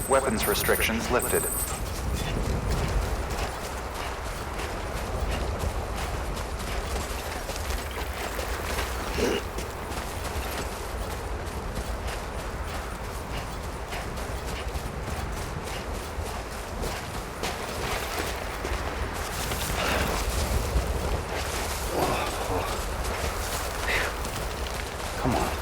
Weapons restrictions lifted. Come on.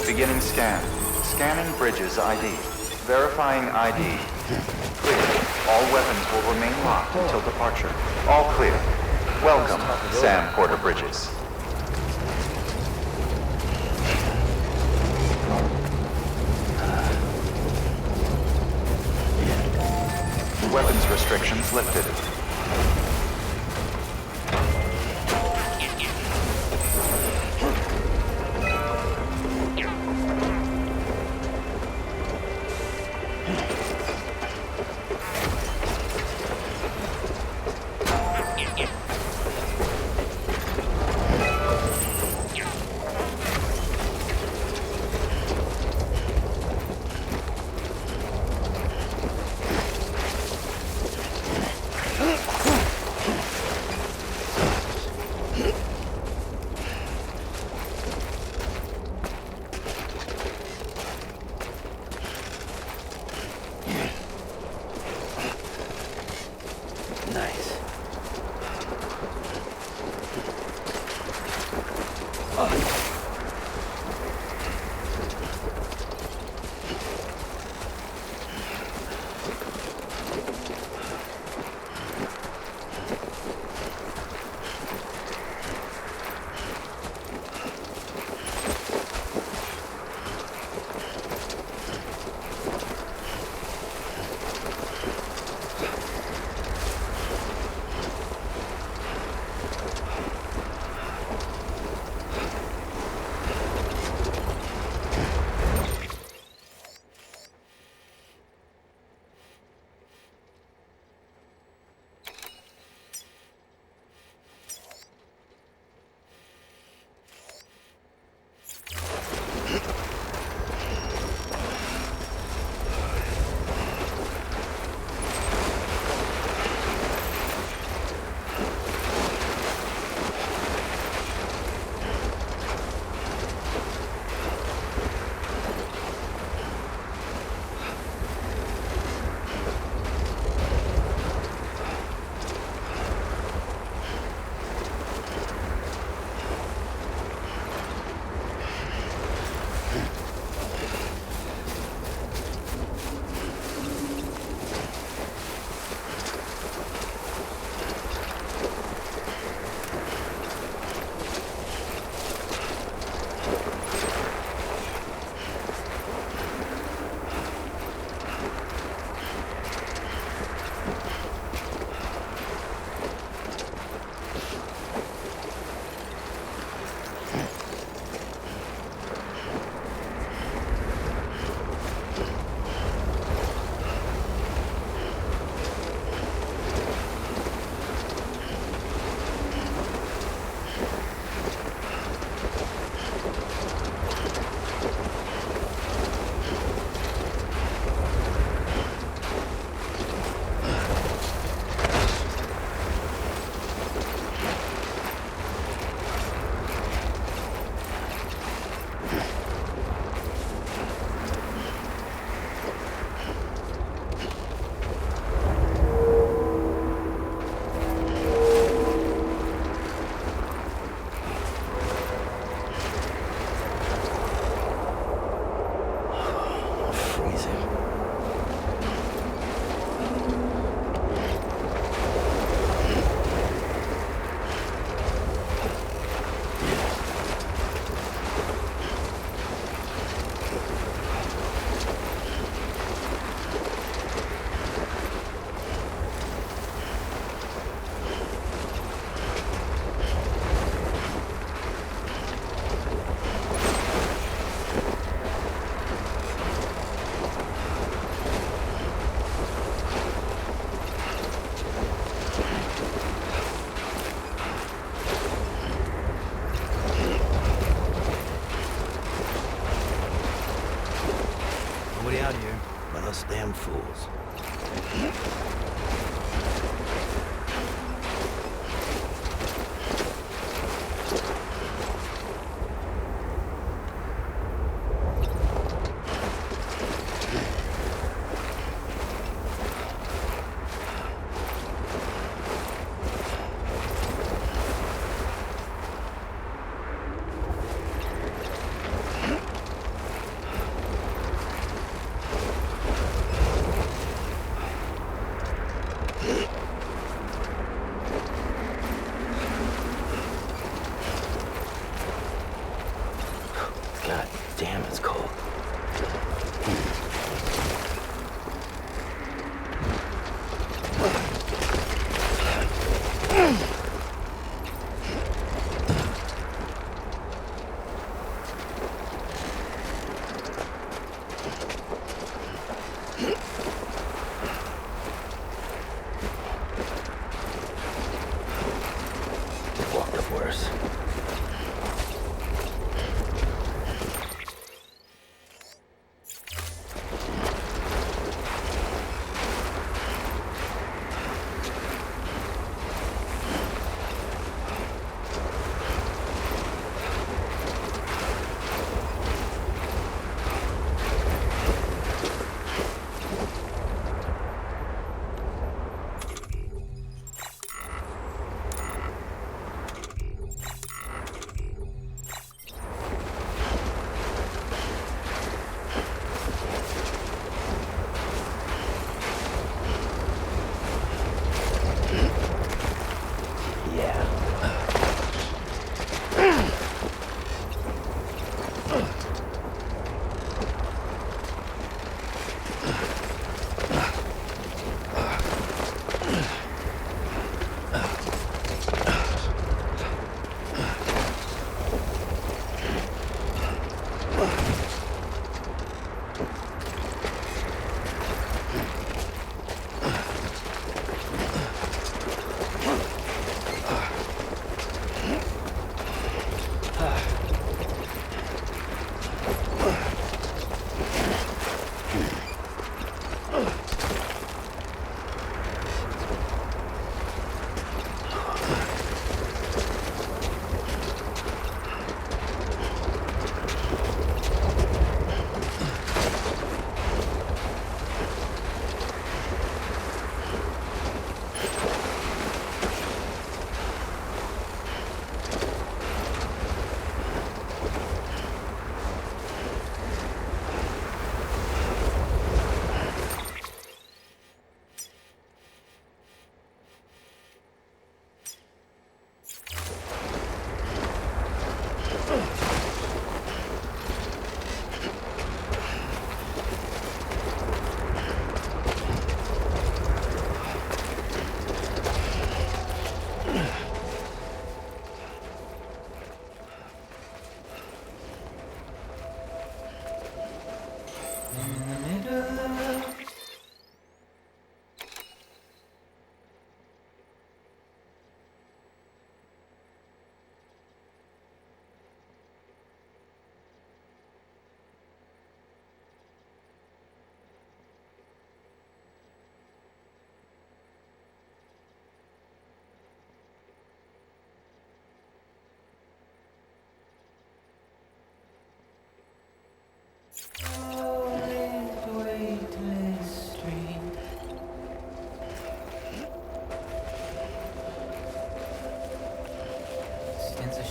Beginning scan. Scanning bridges ID. Verifying ID. Clear. All weapons will remain locked until departure. All clear. Welcome, Sam Porter Bridges. Weapons restrictions lifted.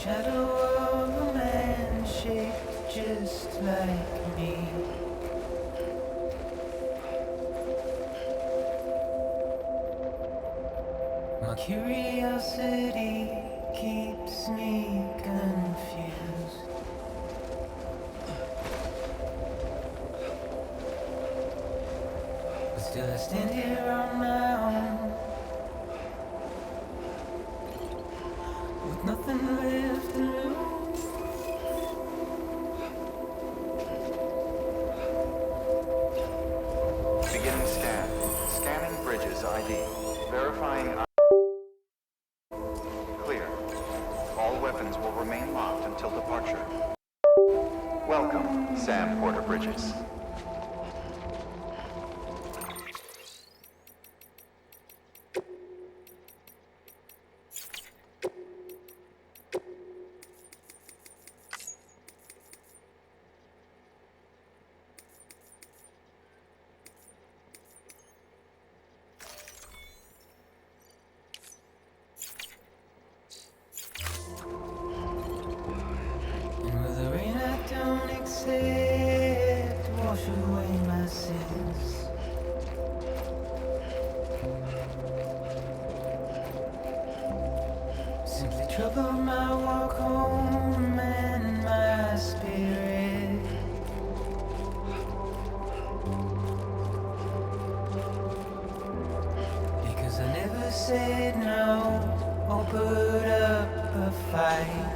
shadow of a man shaped just like me. My curiosity keeps me confused. But still I stand here on my own, with nothing left to lose. Beginning scan. Scanning bridges ID. Verifying clear. All weapons will remain locked until departure. Welcome, Sam Porter Bridges. And with the rain I don't accept, wash away my sins. Simply trouble my walk home and my spirit. Because I never said no or put up a fight.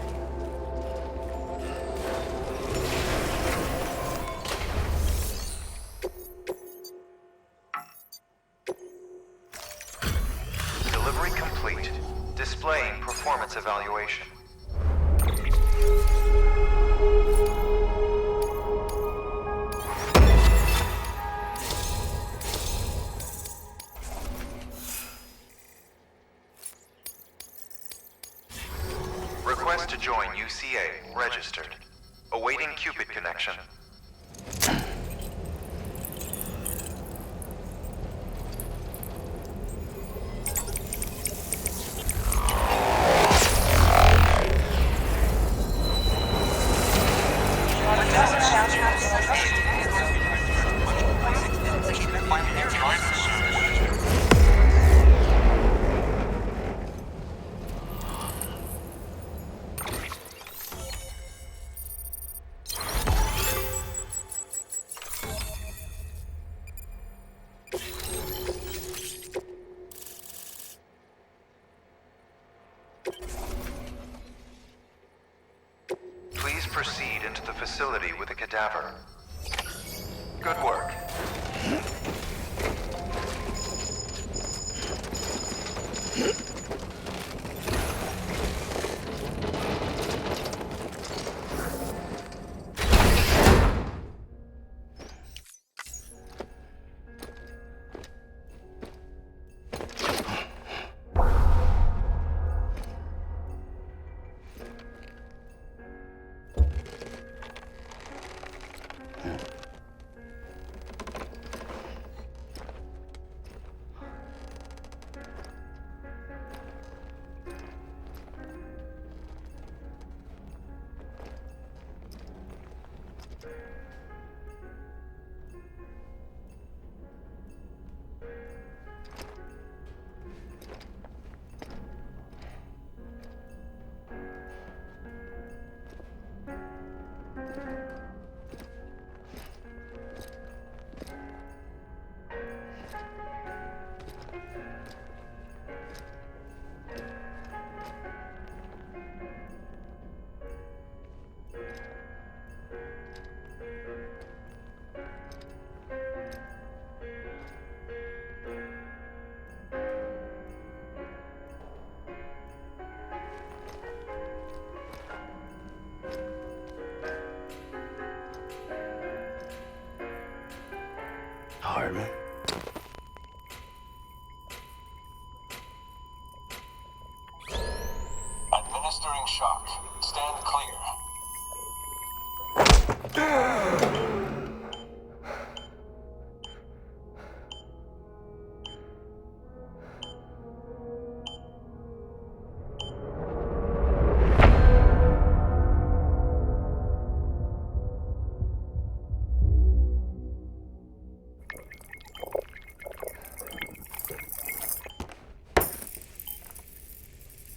Delivery complete. Displaying performance evaluation. Request to join UCA. Registered. Awaiting Cupid connection. Please proceed into the facility with a cadaver. Good work.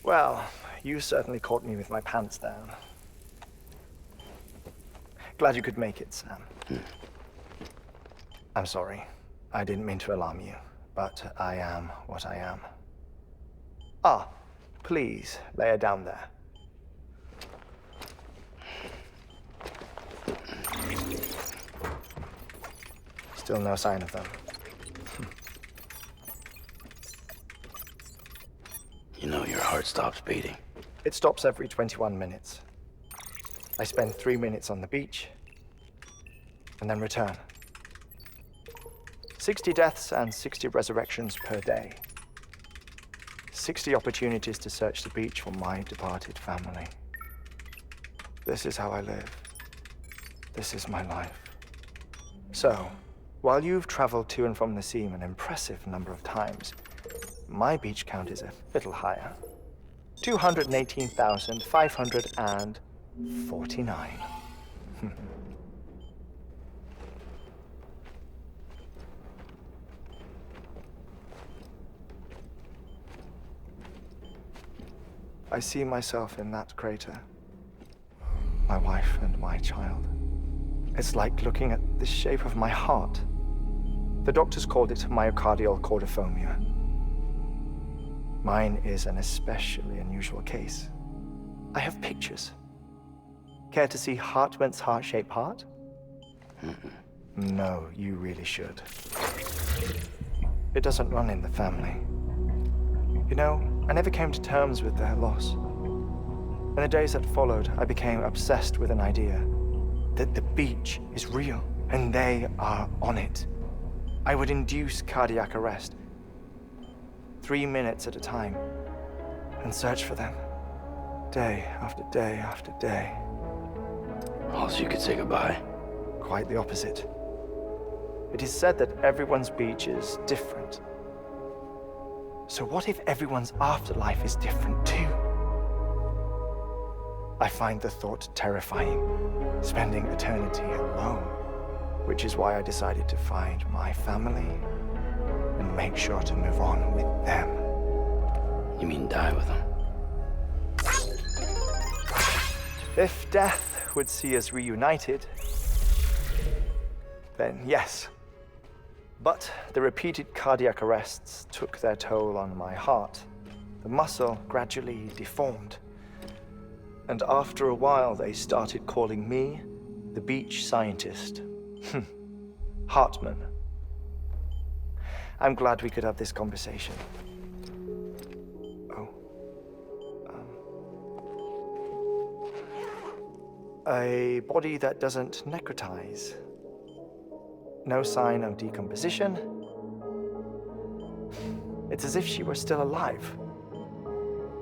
Well, you certainly caught me with my pants down. Glad you could make it, Sam. I'm sorry. I didn't mean to alarm you, but I am what I am. Ah, please, lay her down there. Still no sign of them. You know your heart stops beating. It stops every 21 minutes. I spend 3 minutes on the beach, and then return. 60 deaths and 60 resurrections per day. 60 opportunities to search the beach for my departed family. This is how I live. This is my life. So, while you've traveled to and from the sea an impressive number of times, my beach count is a little higher. 218,549. I see myself in that crater. My wife and my child. It's like looking at the shape of my heart. The doctors called it myocardial cordophobia. Mine is an especially unusual case. I have pictures. Care to see Hartman's heart-shaped heart? No, you really should. It doesn't run in the family. You know, I never came to terms with their loss. In the days that followed, I became obsessed with an idea that the beach is real and they are on it. I would induce cardiac arrest, 3 minutes at a time, and search for them, day after day after day. Also, you could say goodbye. Quite the opposite. It is said that everyone's beach is different. So what if everyone's afterlife is different too? I find the thought terrifying, spending eternity alone, which is why I decided to find my family and make sure to move on with them. You mean die with them? If death would see us reunited, then yes. But the repeated cardiac arrests took their toll on my heart. The muscle gradually deformed. And after a while, they started calling me the beach scientist. Hartman. I'm glad we could have this conversation. Oh. A body that doesn't necrotize. No sign of decomposition. It's as if she were still alive.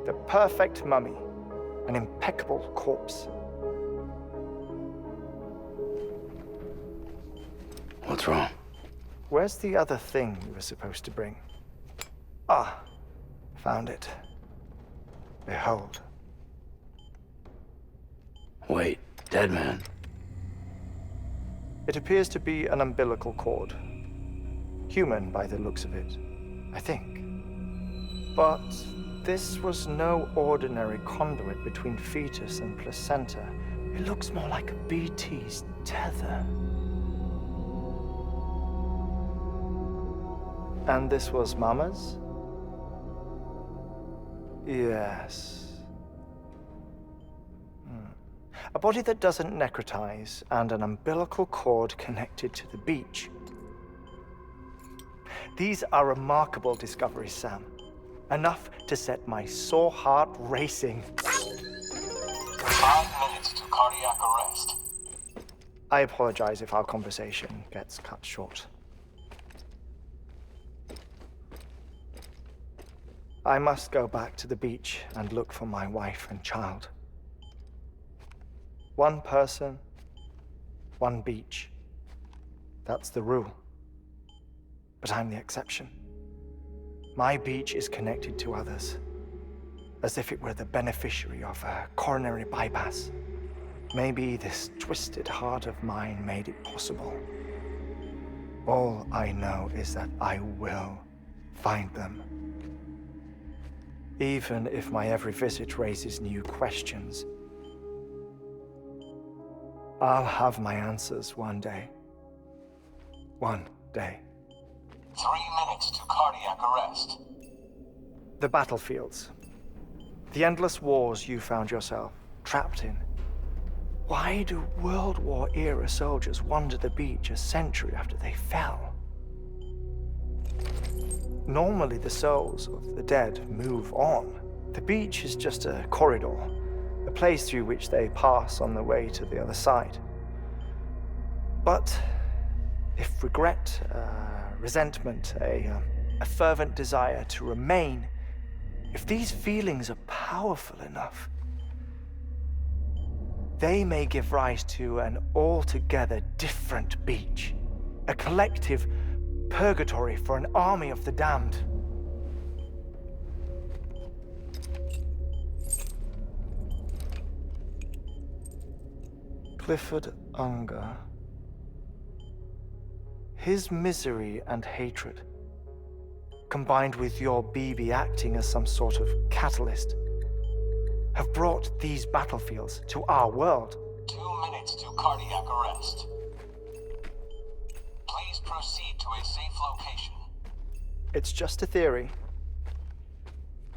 The perfect mummy. An impeccable corpse. What's wrong? Where's the other thing you were supposed to bring? Ah, found it. Behold. Wait, dead man. It appears to be an umbilical cord. Human by the looks of it, I think. But this was no ordinary conduit between fetus and placenta. It looks more like a BT's tether. And this was Mama's? Yes. A body that doesn't necrotize and an umbilical cord connected to the beach. These are remarkable discoveries, Sam. Enough to set my sore heart racing. 5 minutes to cardiac arrest. I apologize if our conversation gets cut short. I must go back to the beach and look for my wife and child. One person, one beach. That's the rule. But I'm the exception. My beach is connected to others, as if it were the beneficiary of a coronary bypass. Maybe this twisted heart of mine made it possible. All I know is that I will find them. even if my every visit raises new questions. I'll have my answers one day. One day. 3 minutes to cardiac arrest. The battlefields. The endless wars you found yourself trapped in. Why do World War-era soldiers wander the beach a century after they fell? Normally, the souls of the dead move on. The beach is just a corridor, a place through which they pass on the way to the other side. But if regret, resentment, a fervent desire to remain, if these feelings are powerful enough, they may give rise to an altogether different beach, a collective purgatory for an army of the damned. Clifford Unger. His misery and hatred, combined with your BB acting as some sort of catalyst, have brought these battlefields to our world. 2 minutes to cardiac arrest. Please proceed to a safe location. It's just a theory.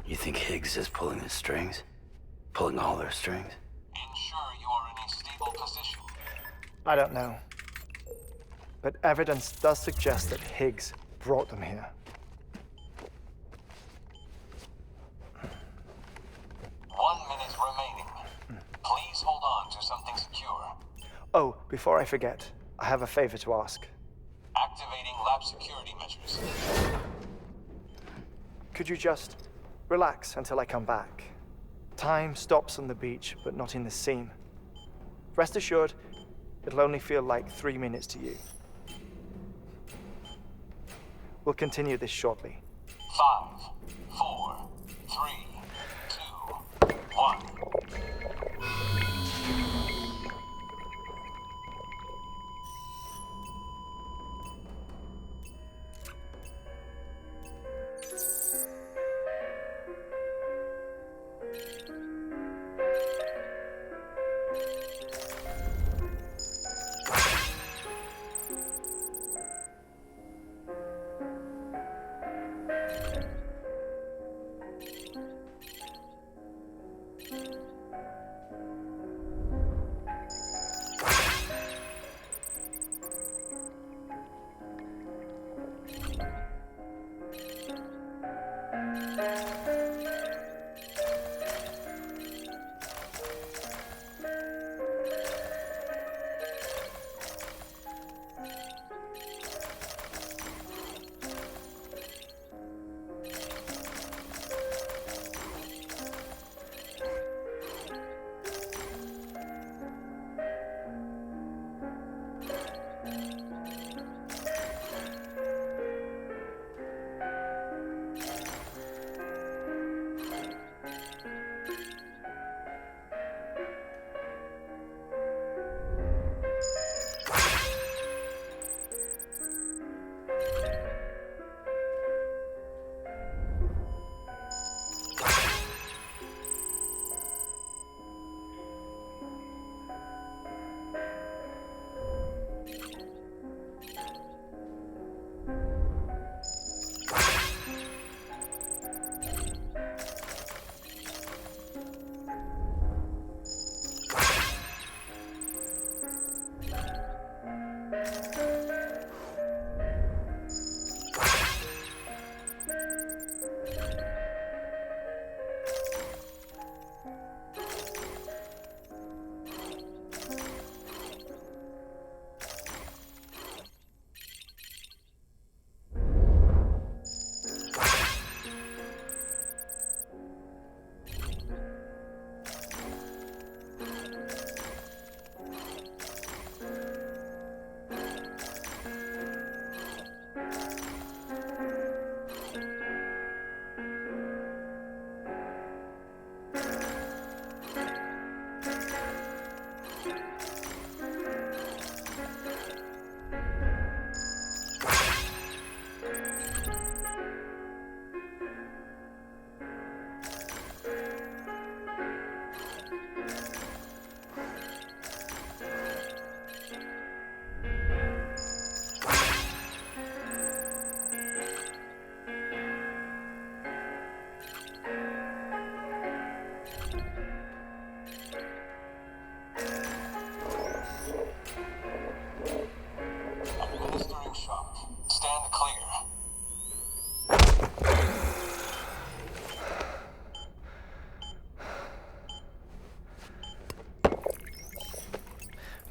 You think Higgs is pulling the strings? Pulling all their strings? Ensure you are in a stable position. I don't know. But evidence does suggest that Higgs brought them here. 1 minute remaining. Please hold on to something secure. Oh, before I forget, I have a favor to ask. Activating lab security measures. Could you just relax until I come back? Time stops on the beach, but not in the scene. Rest assured, it'll only feel like 3 minutes to you. We'll continue this shortly. 5, 4, 3, 2, 1.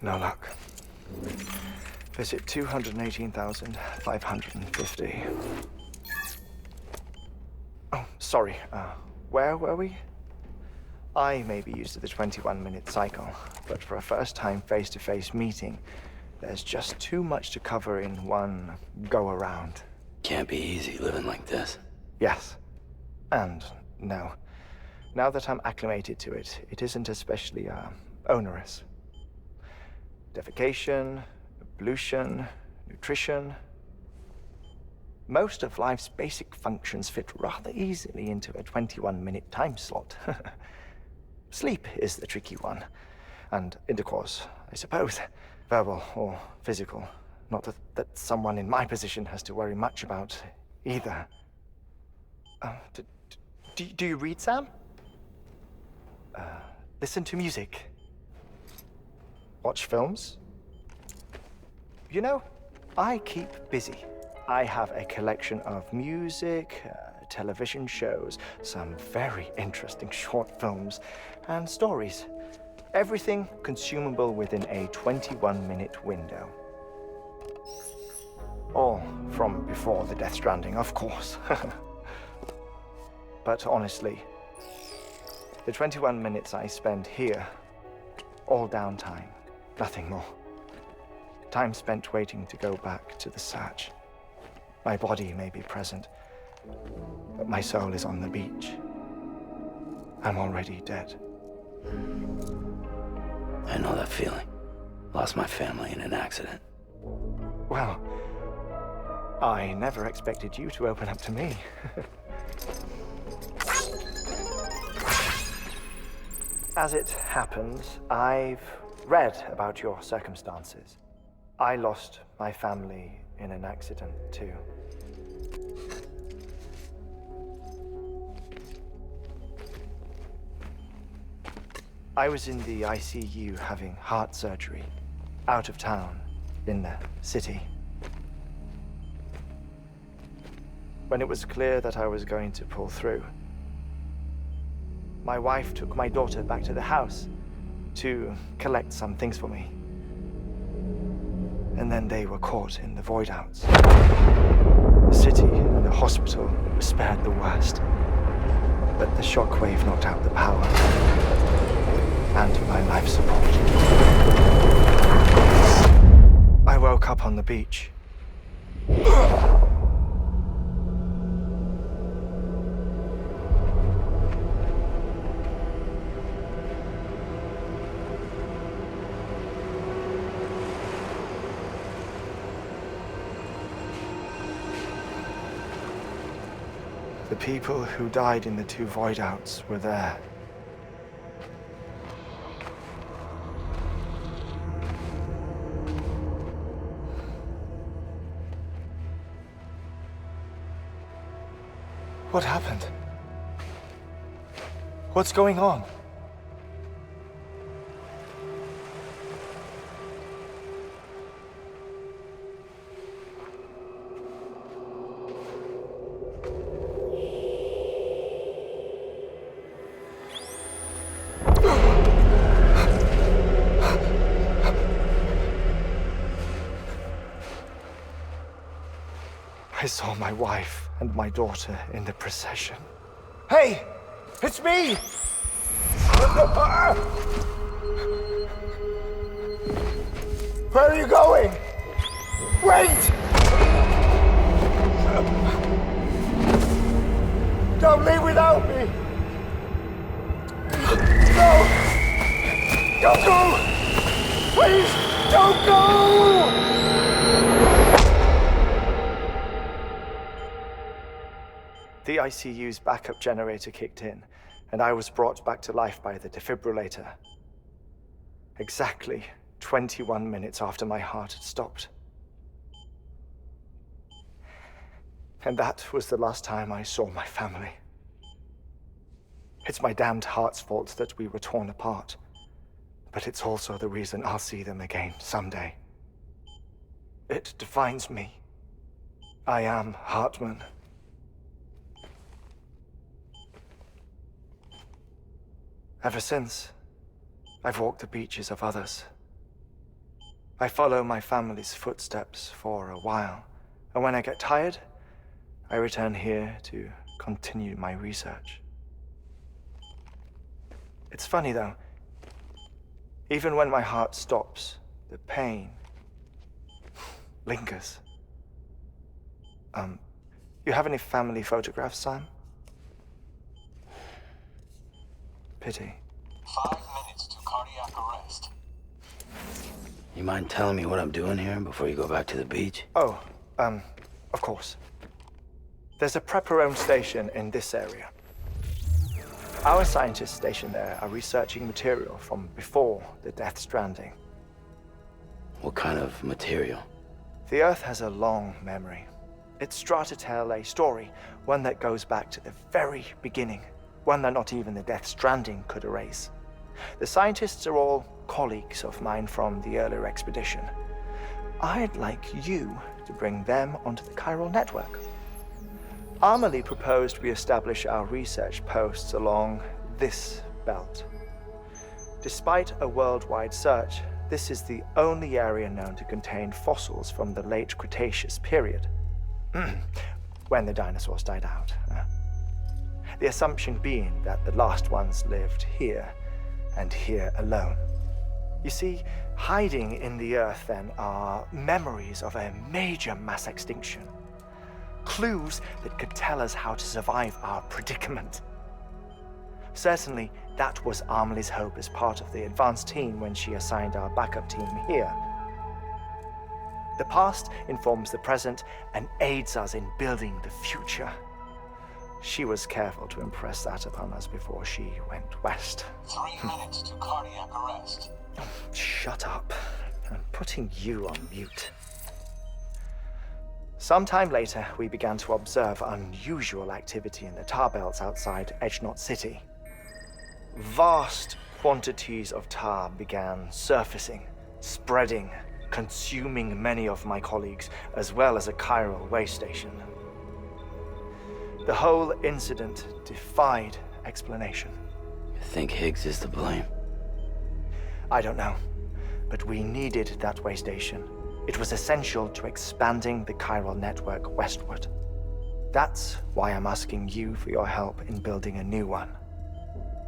No luck. Visit 218,550. Oh, sorry. Where were we? I may be used to the 21-minute cycle, but for a first-time face-to-face meeting, there's just too much to cover in one go-around. Can't be easy living like this. Yes. And no. Now that I'm acclimated to it, it isn't especially, onerous. Defecation, ablution, nutrition. Most of life's basic functions fit rather easily into a 21-minute time slot. Sleep is the tricky one. And intercourse, I suppose. Verbal or physical. Not that someone in my position has to worry much about either. Do you read, Sam? Listen to music. Watch films. You know, I keep busy. I have a collection of music, television shows, some very interesting short films, and stories. Everything consumable within a 21-minute window. All from before the Death Stranding, of course. But honestly, the 21 minutes I spend here, all downtime, nothing more. Time spent waiting to go back to the search. My body may be present, but my soul is on the beach. I'm already dead. I know that feeling. Lost my family in an accident. Well, I never expected you to open up to me. As it happens, I've read about your circumstances. I lost my family in an accident, too. I was in the ICU having heart surgery, out of town, in the city. When it was clear that I was going to pull through, my wife took my daughter back to the house to collect some things for me. And then they were caught in the void-outs. The city and the hospital were spared the worst, but the shockwave knocked out the power and my life support. I woke up on the beach. The people who died in the two void-outs were there. What happened? What's going on? I saw my wife and my daughter in the procession. Hey! It's me! Where are you going? Wait! Don't leave without me! No! Don't go! Please, don't go! The ICU's backup generator kicked in, and I was brought back to life by the defibrillator. Exactly 21 minutes after my heart had stopped. And that was the last time I saw my family. It's my damned heart's fault that we were torn apart, but it's also the reason I'll see them again someday. It defines me. I am Hartman. Ever since, I've walked the beaches of others, I follow my family's footsteps for a while, and when I get tired, I return here to continue my research. It's funny though, even when my heart stops, the pain lingers. You have any family photographs, Sam? Pity. 5 minutes to cardiac arrest. You mind telling me what I'm doing here before you go back to the beach? Oh, of course. There's a prepper-owned station in this area. Our scientists stationed there are researching material from before the Death Stranding. What kind of material? The Earth has a long memory. It's trying to tell a story, one that goes back to the very beginning, one that not even the Death Stranding could erase. The scientists are all colleagues of mine from the earlier expedition. I'd like you to bring them onto the chiral network. Amelie proposed we establish our research posts along this belt. Despite a worldwide search, this is the only area known to contain fossils from the late Cretaceous period, when the dinosaurs died out. The assumption being that the last ones lived here, and here alone. You see, hiding in the Earth then are memories of a major mass extinction. Clues that could tell us how to survive our predicament. Certainly, that was Amelie's hope as part of the advanced team when she assigned our backup team here. The past informs the present and aids us in building the future. She was careful to impress that upon us before she went west. 3 minutes to cardiac arrest. Shut up. I'm putting you on mute. Sometime later, we began to observe unusual activity in the tar belts outside Edgenot City. Vast quantities of tar began surfacing, spreading, consuming many of my colleagues, as well as a chiral way station. The whole incident defied explanation. You think Higgs is to blame? I don't know, but we needed that way station. It was essential to expanding the chiral network westward. That's why I'm asking you for your help in building a new one.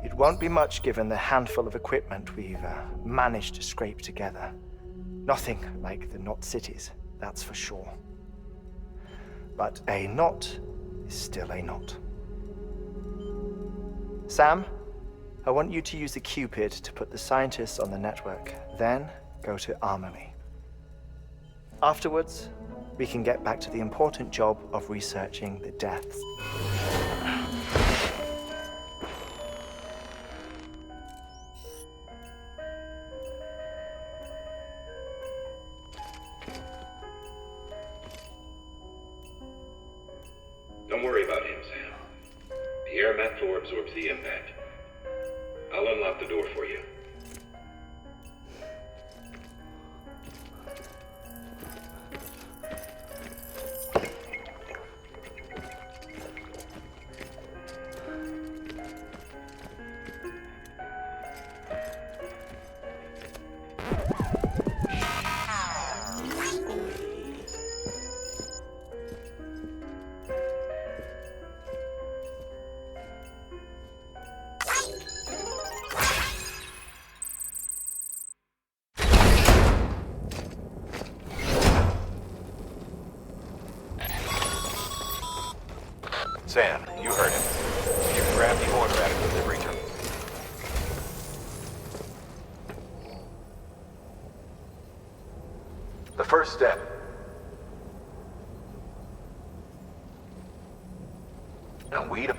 It won't be much given the handful of equipment we've managed to scrape together. Nothing like the knot cities, that's for sure. But a knot is still a knot. Sam, I want you to use the Cupid to put the scientists on the network, then go to Amelie. Afterwards, we can get back to the important job of researching the deaths. Don't worry about him, Sam. The air mat floor absorbs the impact. I'll unlock the door for you. Sam, you heard him. You can grab the order out of the delivery terminal. The first step. Now weed 'em.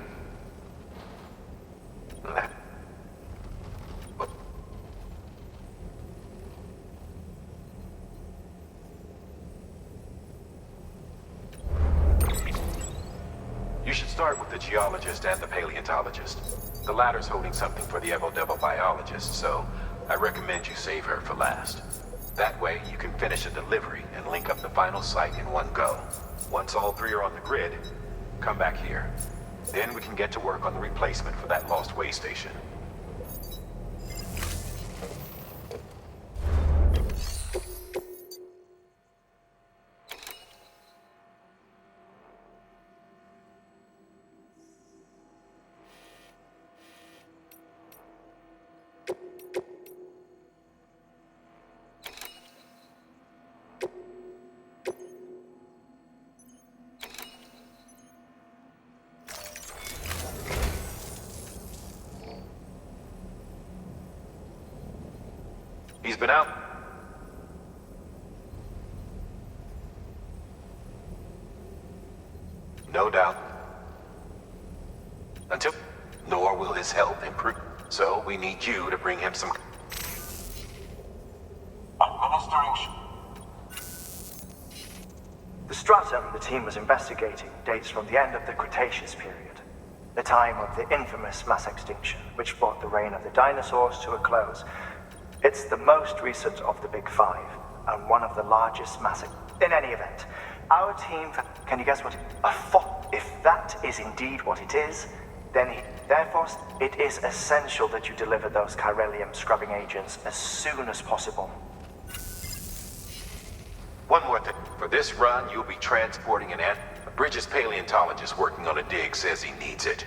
You should start with the geologist and the paleontologist. The latter's holding something for the Evo-Devo biologist, so I recommend you save her for last. That way, you can finish a delivery and link up the final site in one go. Once all three are on the grid, come back here. Then we can get to work on the replacement for that lost way station. He's been out. No doubt. Until, nor will his health improve. So we need you to bring him some... Administering. The stratum the team was investigating dates from the end of the Cretaceous period, the time of the infamous mass extinction, which brought the reign of the dinosaurs to a close. It's the most recent of the Big Five, and one of the largest mass... In any event, our team... Can you guess what? If that is indeed what it is, then therefore, it is essential that you deliver those chiralium scrubbing agents as soon as possible. One more thing. For this run, you'll be transporting an a Bridges paleontologist working on a dig says he needs it.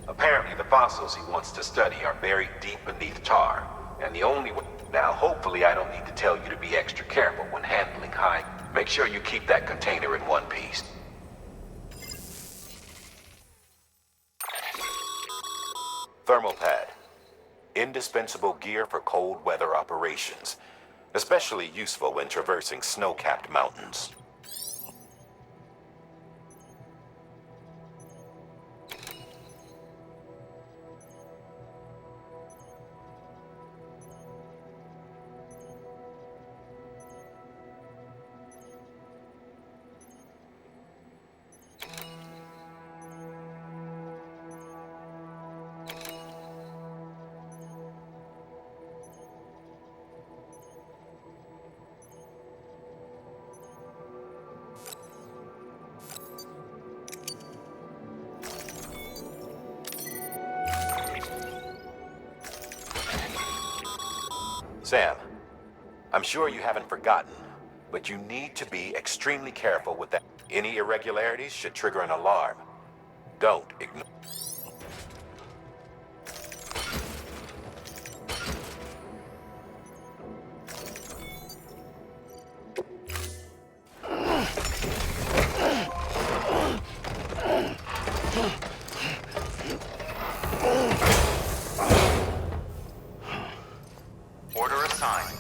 Apparently, the fossils he wants to study are buried deep beneath tar, and the only way... Now, hopefully I don't need to tell you to be extra careful when handling high. Make sure you keep that container in one piece. Thermal pad. Indispensable gear for cold weather operations. Especially useful when traversing snow-capped mountains. Sam, I'm sure you haven't forgotten, but you need to be extremely careful with that. Any irregularities should trigger an alarm. Don't ignore. Order assigned.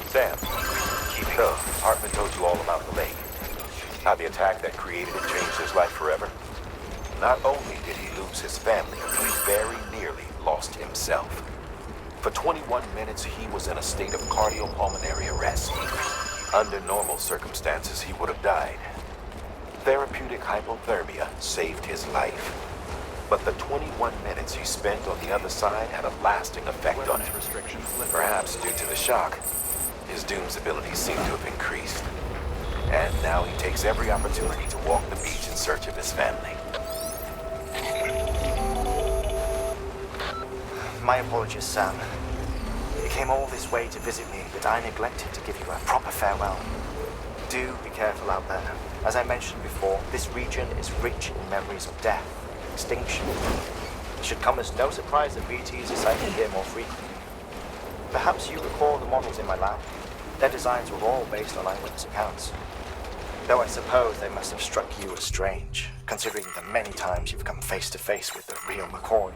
Sam, the Hartman told you all about the lake. How the attack that created it changed his life forever. Not only did he lose his family, he very nearly lost himself. For 21 minutes, he was in a state of cardiopulmonary arrest. Under normal circumstances, he would have died. Therapeutic hypothermia saved his life. But the 21 minutes he spent on the other side had a lasting effect on him. Perhaps due to the shock, his Doom's abilities seem to have increased. And now he takes every opportunity to walk the beach in search of his family. My apologies, Sam. You came all this way to visit me, but I neglected to give you a proper farewell. Do be careful out there. As I mentioned before, this region is rich in memories of death, extinction. It should come as no surprise that BTs are sighted here more frequently. Perhaps you recall the models in my lab. Their designs were all based on eyewitness accounts. Though I suppose they must have struck you as strange, considering the many times you've come face to face with the real McCoy.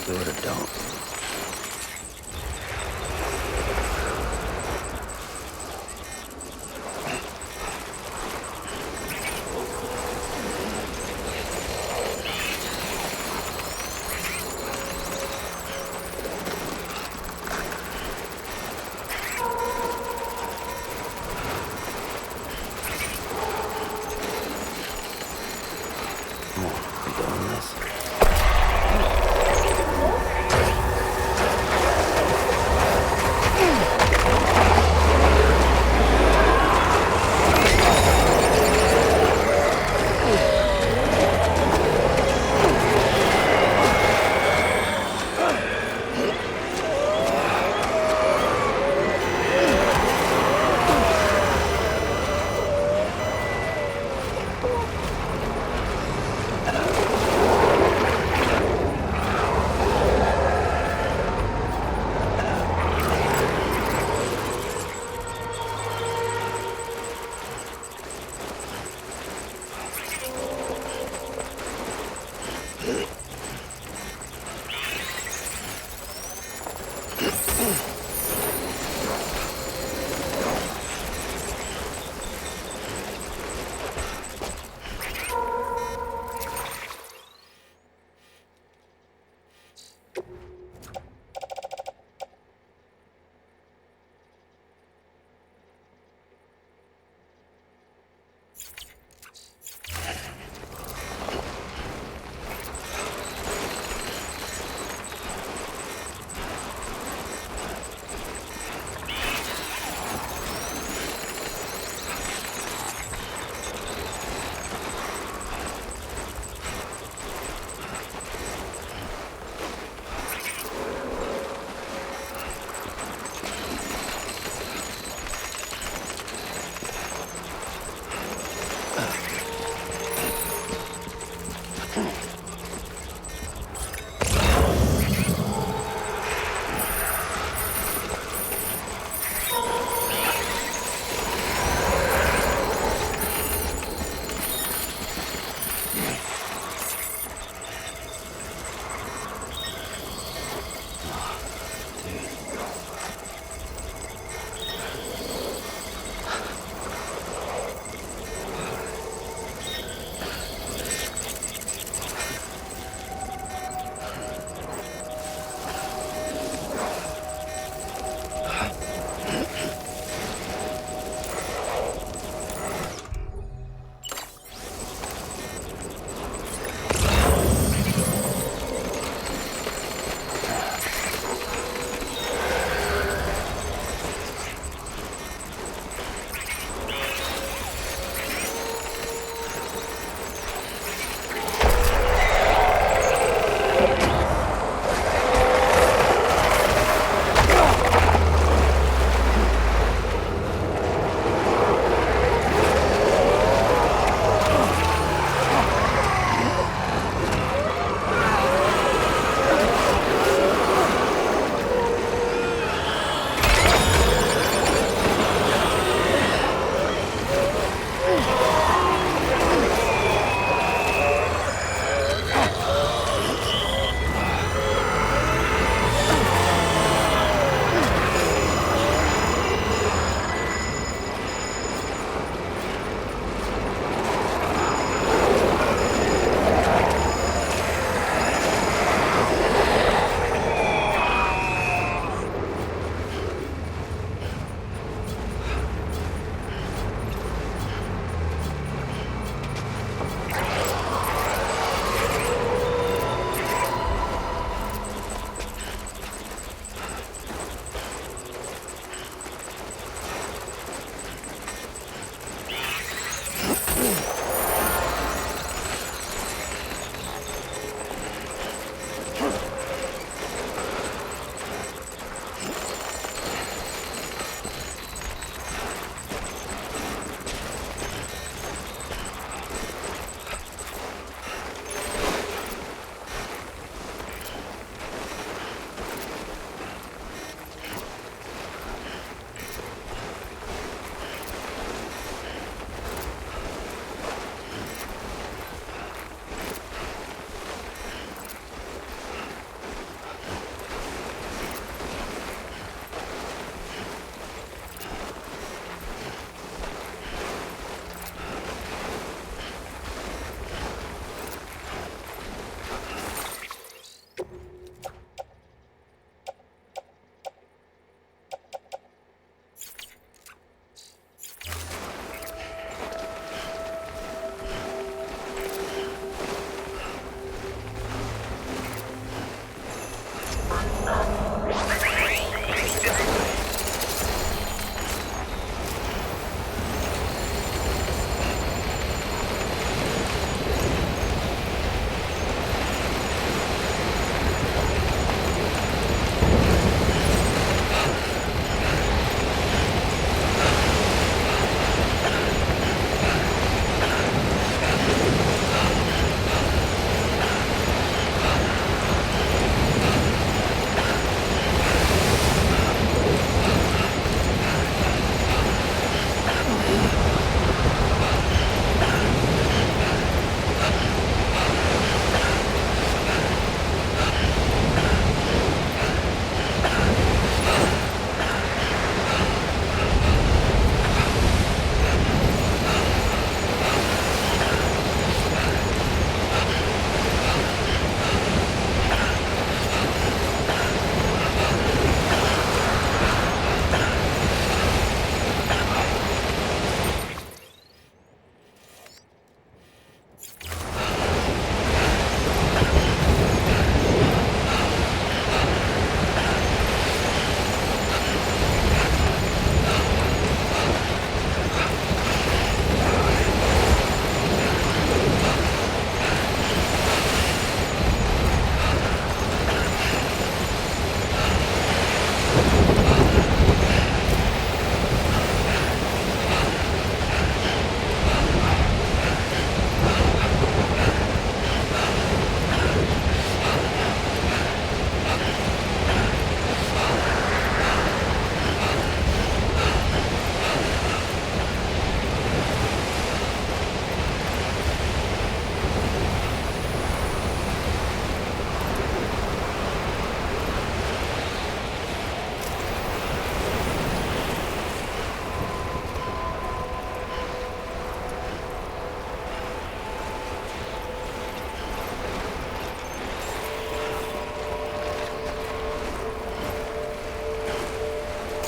Do it or don't. Come on, you doing this?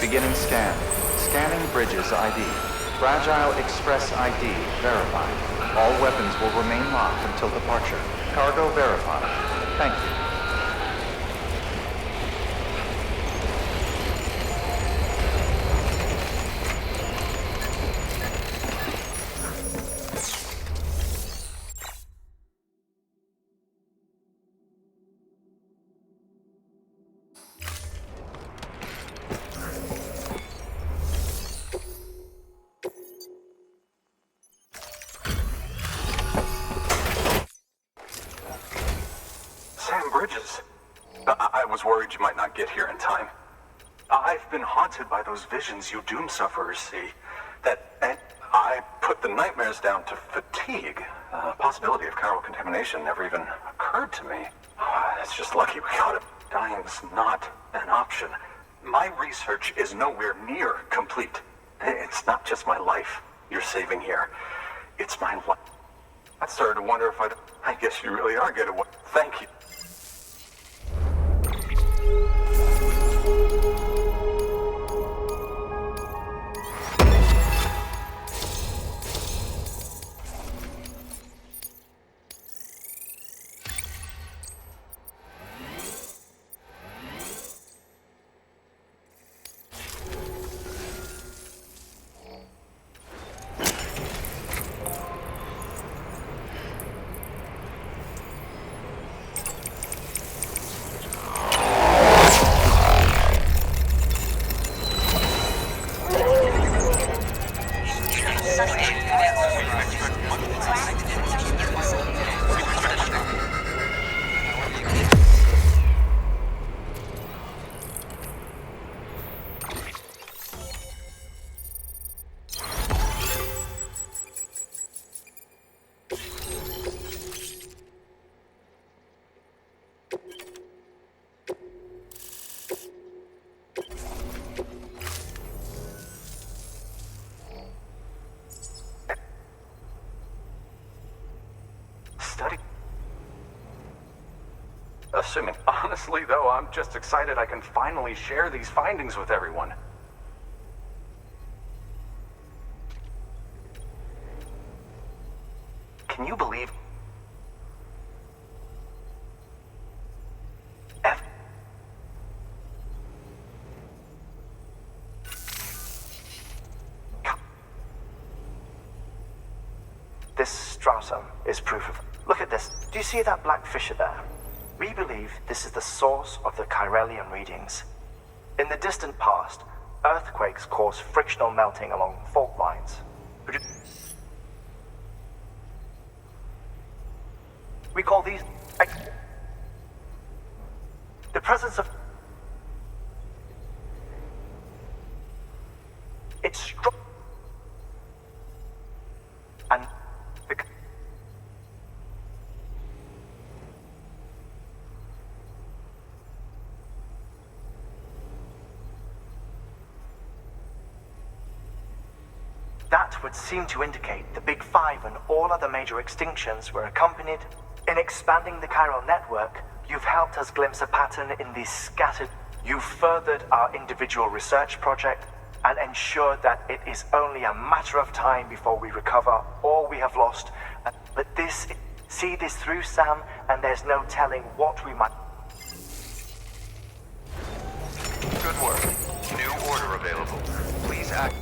Beginning scan. Scanning bridges ID. Fragile Express ID verified. All weapons will remain locked until departure. Cargo verified. Thank you. Sam Bridges. I was worried you might not get here in time. I've been haunted by those visions you doom sufferers see. And I put the nightmares down to fatigue. The possibility of chiral contamination never even occurred to me. It's just lucky we got it. Dying's not an option. My research is nowhere near complete. It's not just my life you're saving here. It's my life. I started to wonder if I guess you really are good at what. Thank you. Assuming. Honestly, though, I'm just excited I can finally share these findings with everyone. Can you believe... This stratum is proof of... Look at this. Do you see that black fissure there? We believe this is the source of the Chiralian readings. In the distant past, earthquakes caused frictional melting along fault lines. We call these... The presence of... It's strong... And... That would seem to indicate the Big Five and all other major extinctions were accompanied. In expanding the chiral network, you've helped us glimpse a pattern in these scattered... You've furthered our individual research project and ensured that it is only a matter of time before we recover all we have lost. But this... See this through, Sam, and there's no telling what we might... Good work. New order available. Please act.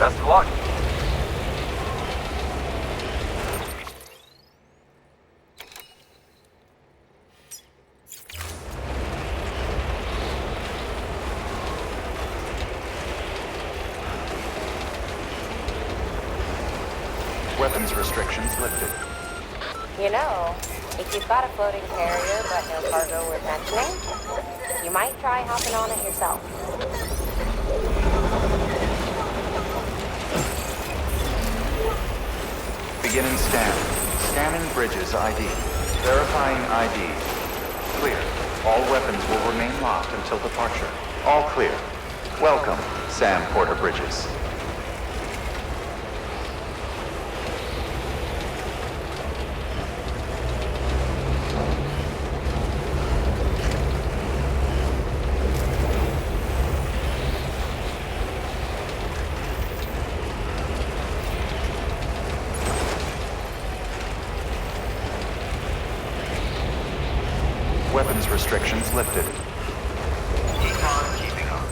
Best of luck. Weapons restrictions lifted. You know, if you've got a floating carrier but no cargo worth mentioning, you might try hopping on it yourself. Beginning scan. Scanning bridges ID. Verifying ID. Clear. All weapons will remain locked until departure. All clear. Welcome, Sam Porter Bridges. Weapons restrictions lifted. Keep on keeping up.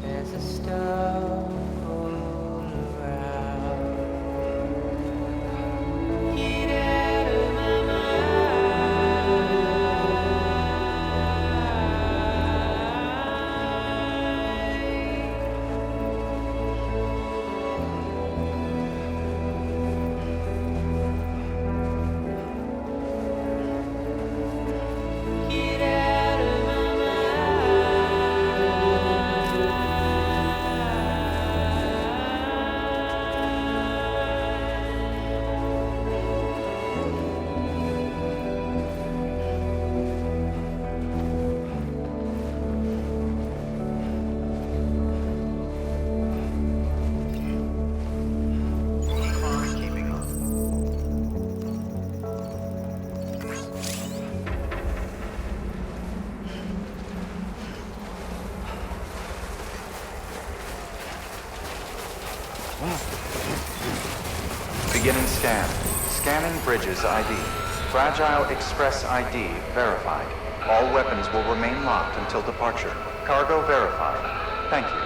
There's a stone all around. Get out of my mind. Get out of my Beginning scan. Scanning bridges ID. Fragile Express ID verified. All weapons will remain locked until departure. Cargo verified. Thank you.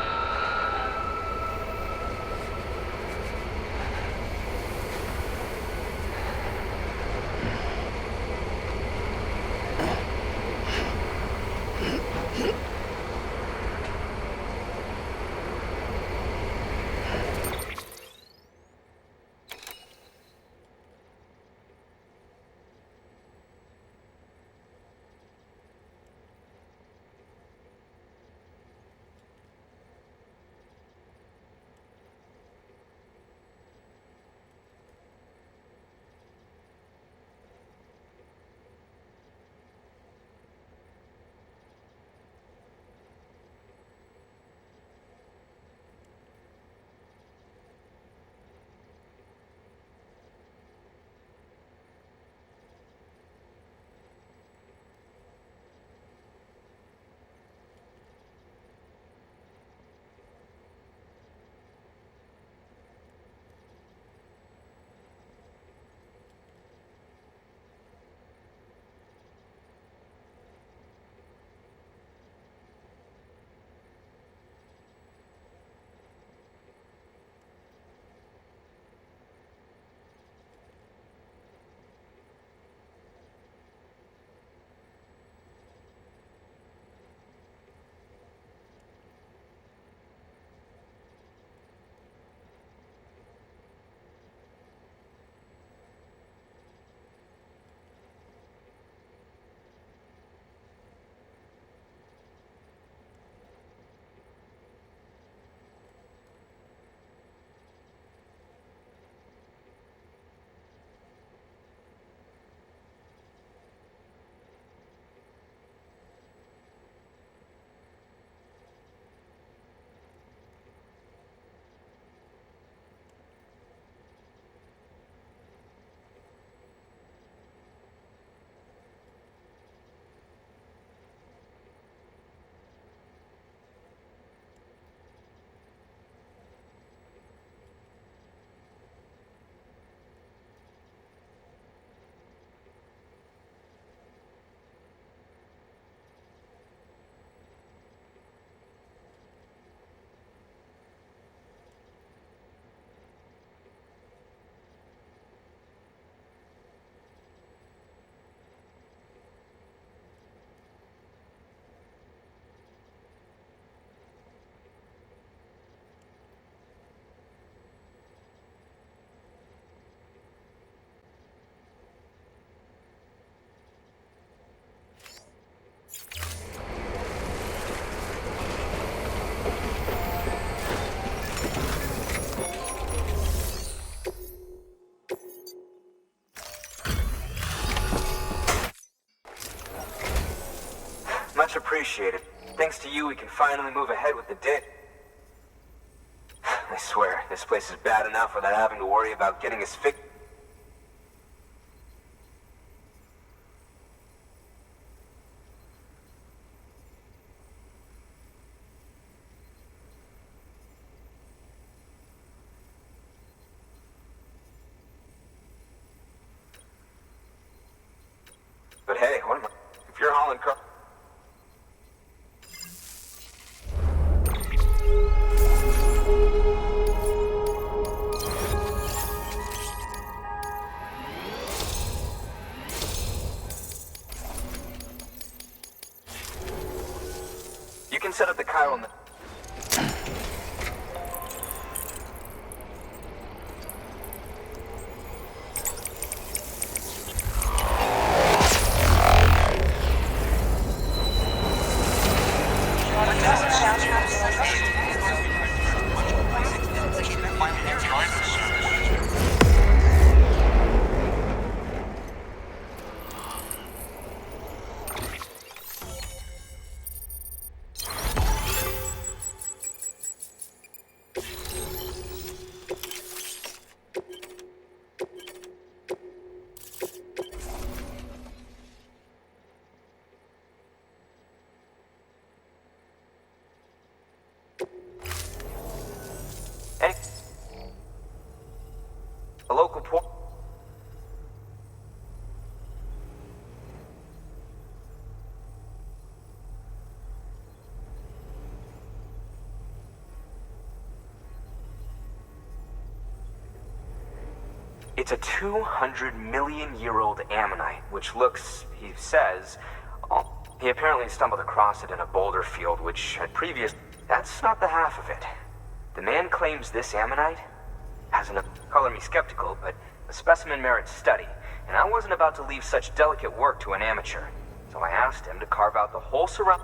Much appreciated. Thanks to you, we can finally move ahead with the dig. I swear, this place is bad enough without having to worry about getting us fixed. fallen car. You can set up the chiral. A local port. It's a 200-million-year-old ammonite, which looks, he says, he apparently stumbled across it in a boulder field, which had previous. That's not the half of it. The man claims this ammonite has an. Color me skeptical, but the specimen merits study, and I wasn't about to leave such delicate work to an amateur. So I asked him to carve out the whole surround.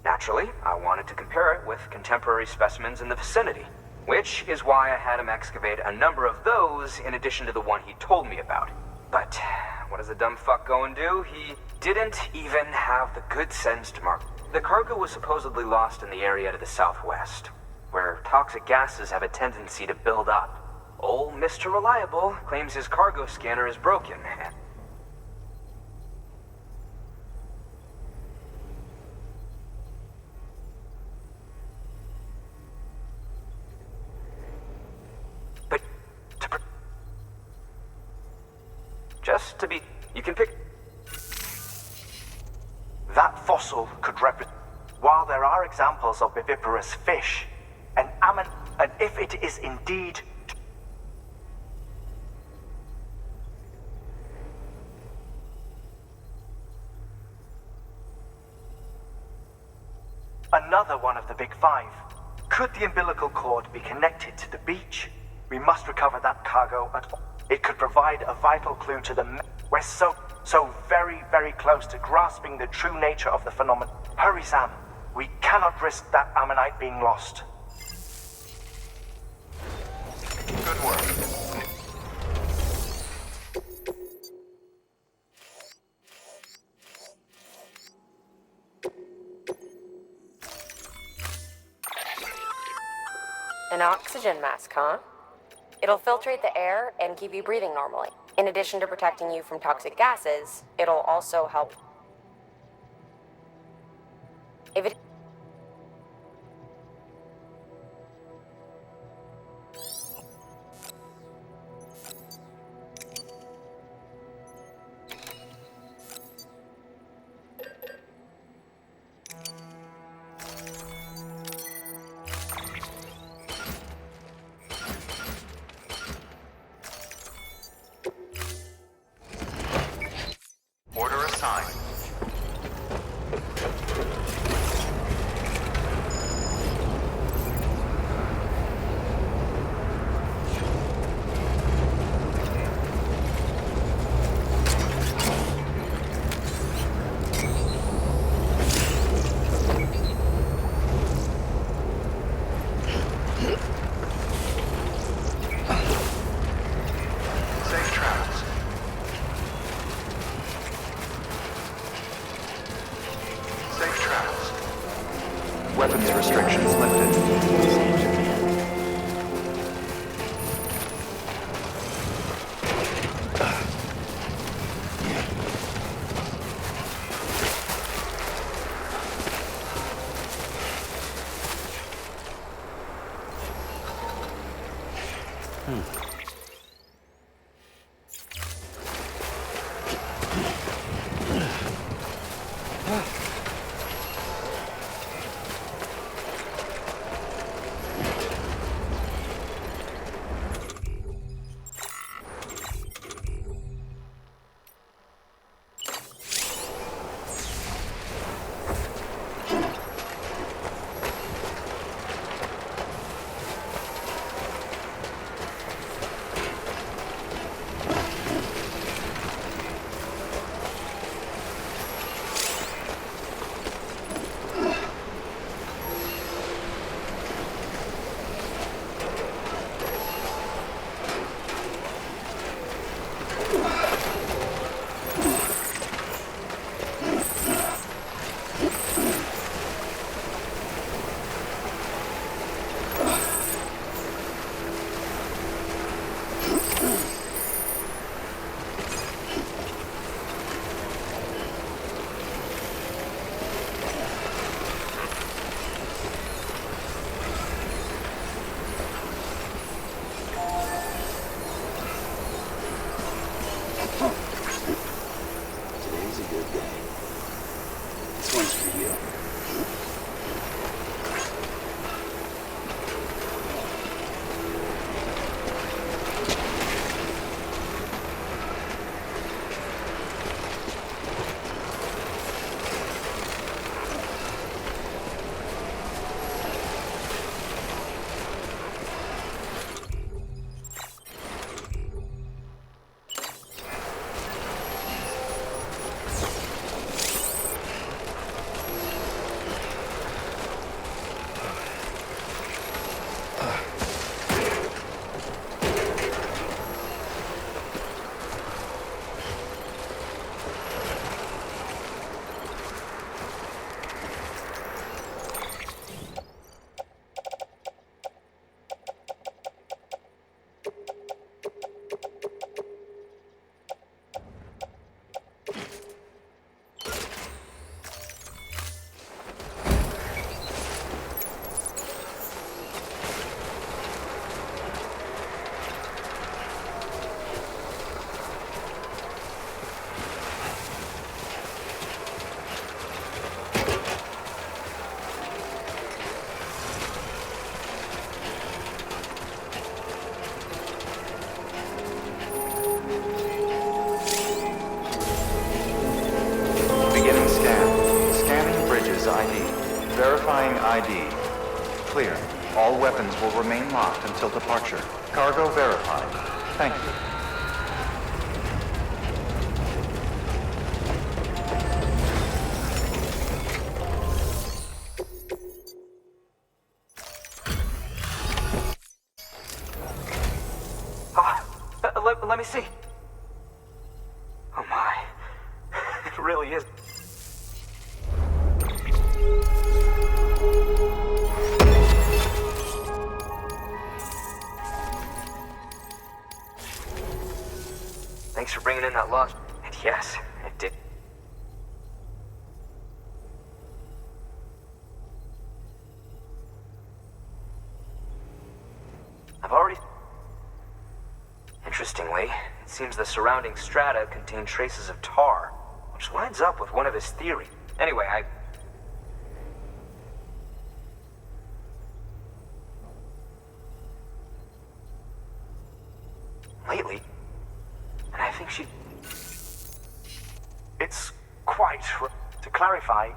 Naturally, I wanted to compare it with contemporary specimens in the vicinity, which is why I had him excavate a number of those in addition to the one he told me about. But what does the dumb fuck go and do? He didn't even have the good sense to mark. The cargo was supposedly lost in the area to the southwest, where toxic gases have a tendency to build up. Old Mr. Reliable claims his cargo scanner is broken. But just to be, you can pick. That fossil could represent. While there are examples of viviparous fish, and if it is indeed another one of the big five, could the umbilical cord be connected to the beach? We must recover that cargo at all. It could provide a vital clue to the. We're so very, very close to grasping the true nature of the phenomenon. Hurry, Sam. We cannot risk that ammonite being lost. Good work. An oxygen mask, huh? It'll filtrate the air and keep you breathing normally. In addition to protecting you from toxic gases, it'll also help. If it Order assigned. Safe travels. Safe travels. Weapons restrictions lifted. Verifying ID. Clear. All weapons will remain locked until departure. Cargo verified. Thank you. Let me see. Oh my. It really is. Thanks for bringing in that loss. And yes, it did. I've already... Interestingly, it seems the surrounding strata contain traces of tar, which lines up with one of his theories. Anyway, lately, and I think she... It's quite... To clarify,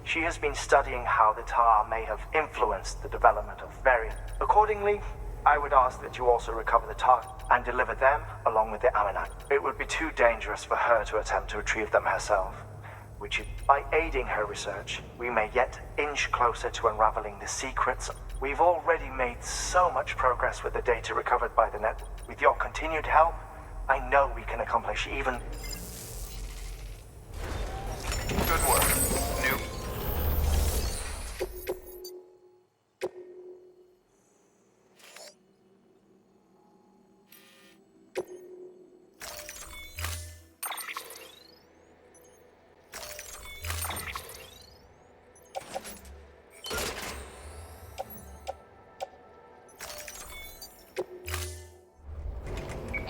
she has been studying how the tar may have influenced the development of various... Accordingly, I would ask that you also recover the tar and deliver them along with the ammonite. It would be too dangerous for her to attempt to retrieve them herself. Which, by aiding her research, we may yet inch closer to unraveling the secrets. We've already made so much progress with the data recovered by the net. With your continued help, I know we can accomplish even... Good work. New...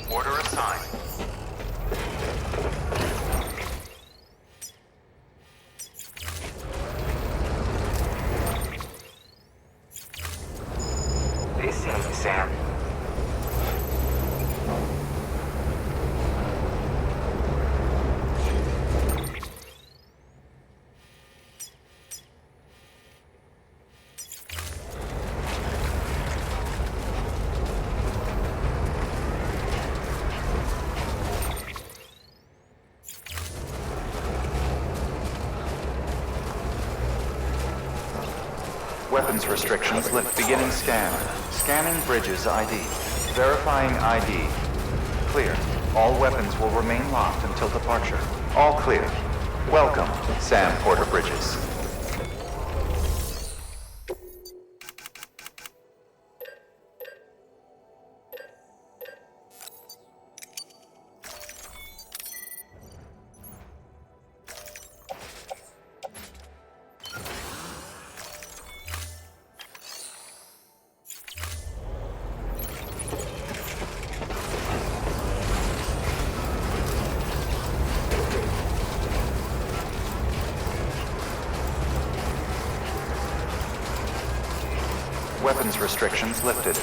Order assigned. They see me, Sam. Weapons restrictions lift. Beginning scan. Scanning bridges ID. Verifying ID. Clear. All weapons will remain locked until departure. All clear. Welcome, Sam Porter Bridges. Weapons restrictions lifted.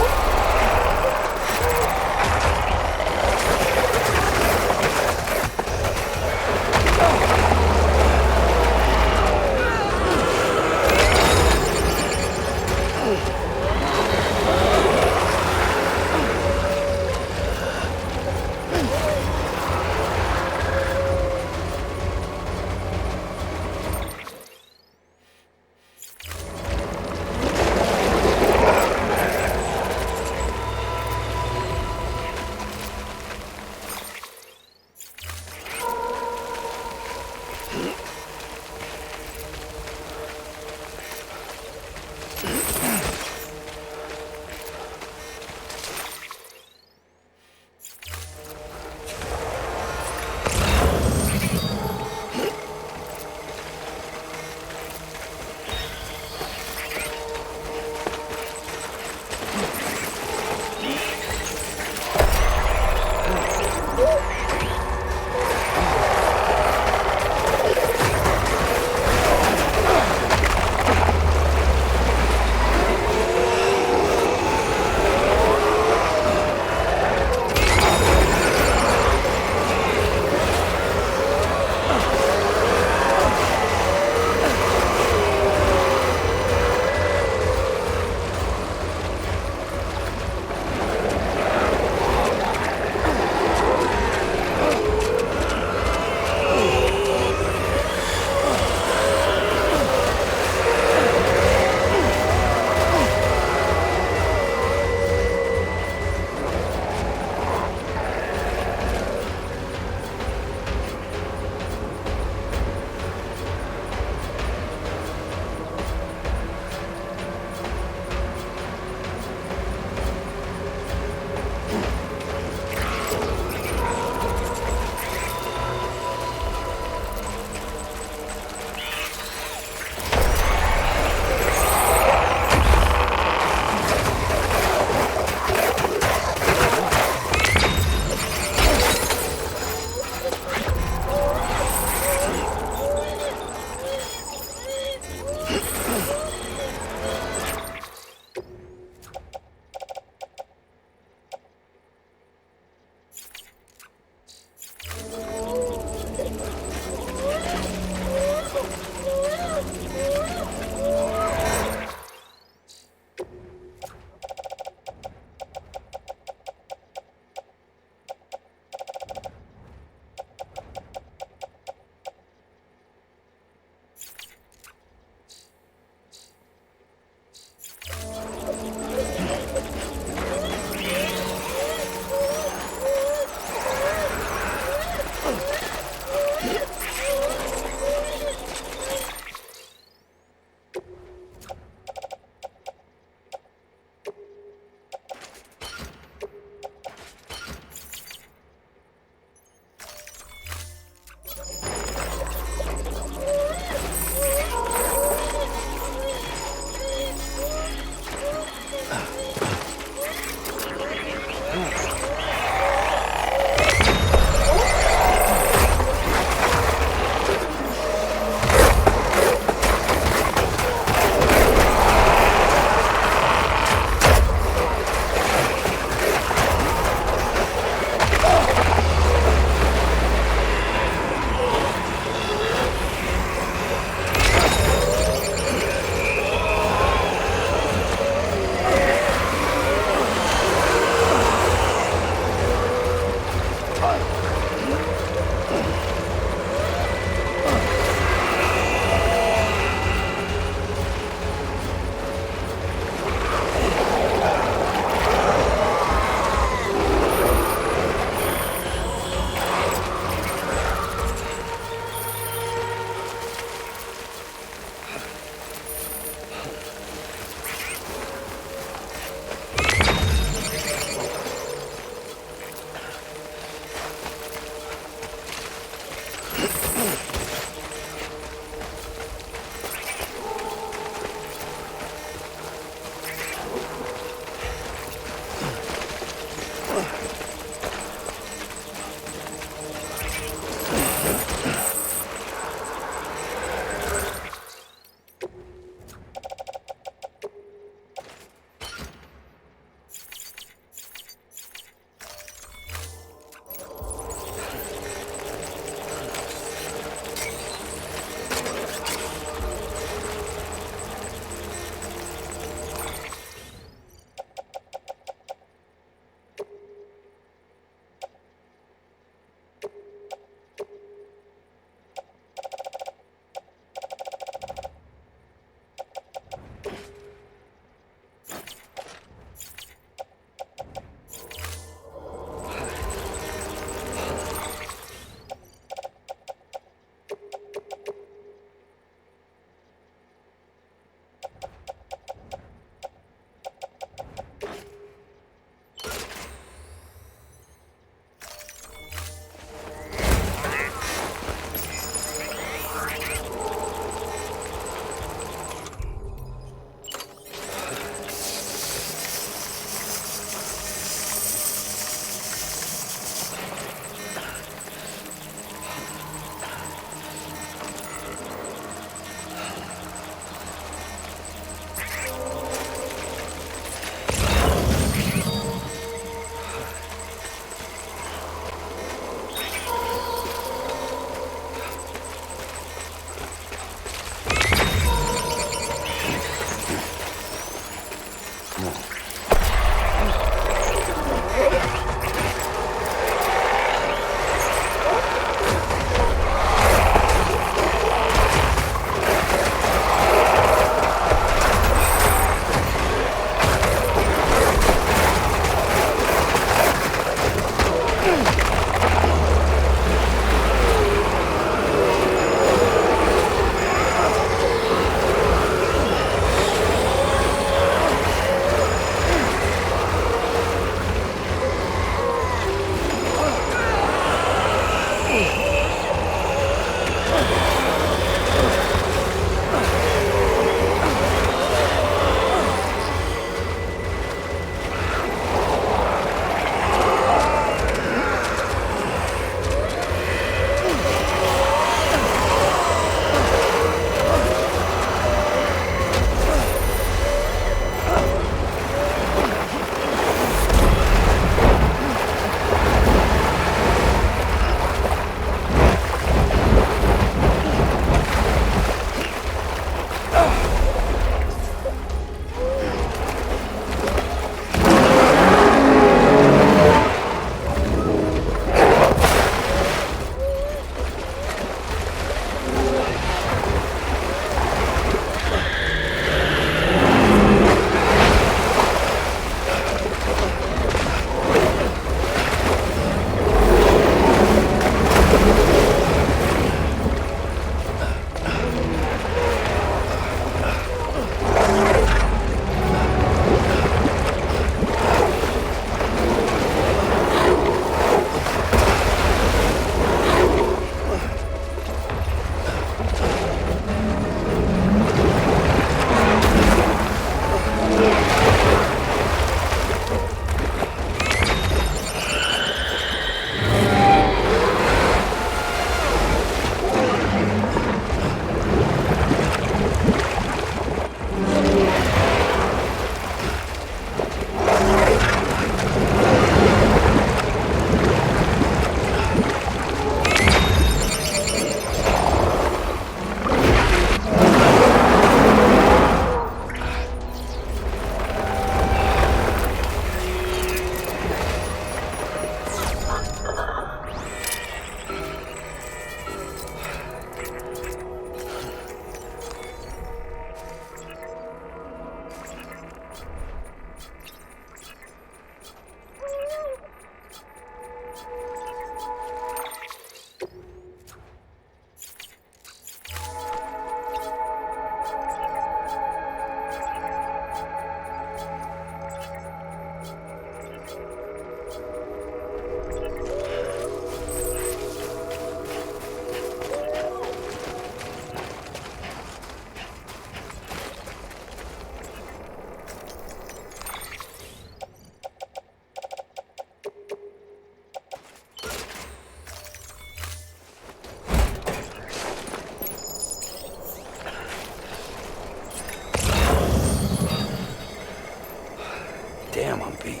Damn, I'm beat.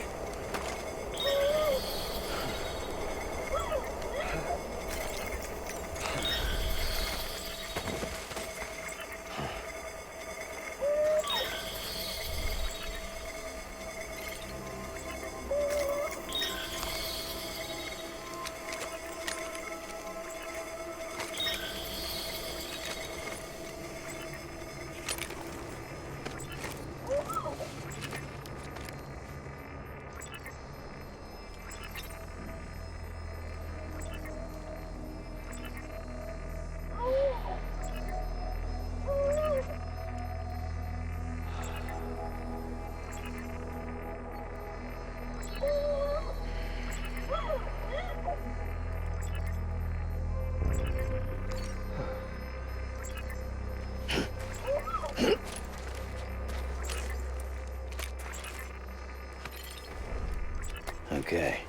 Okay.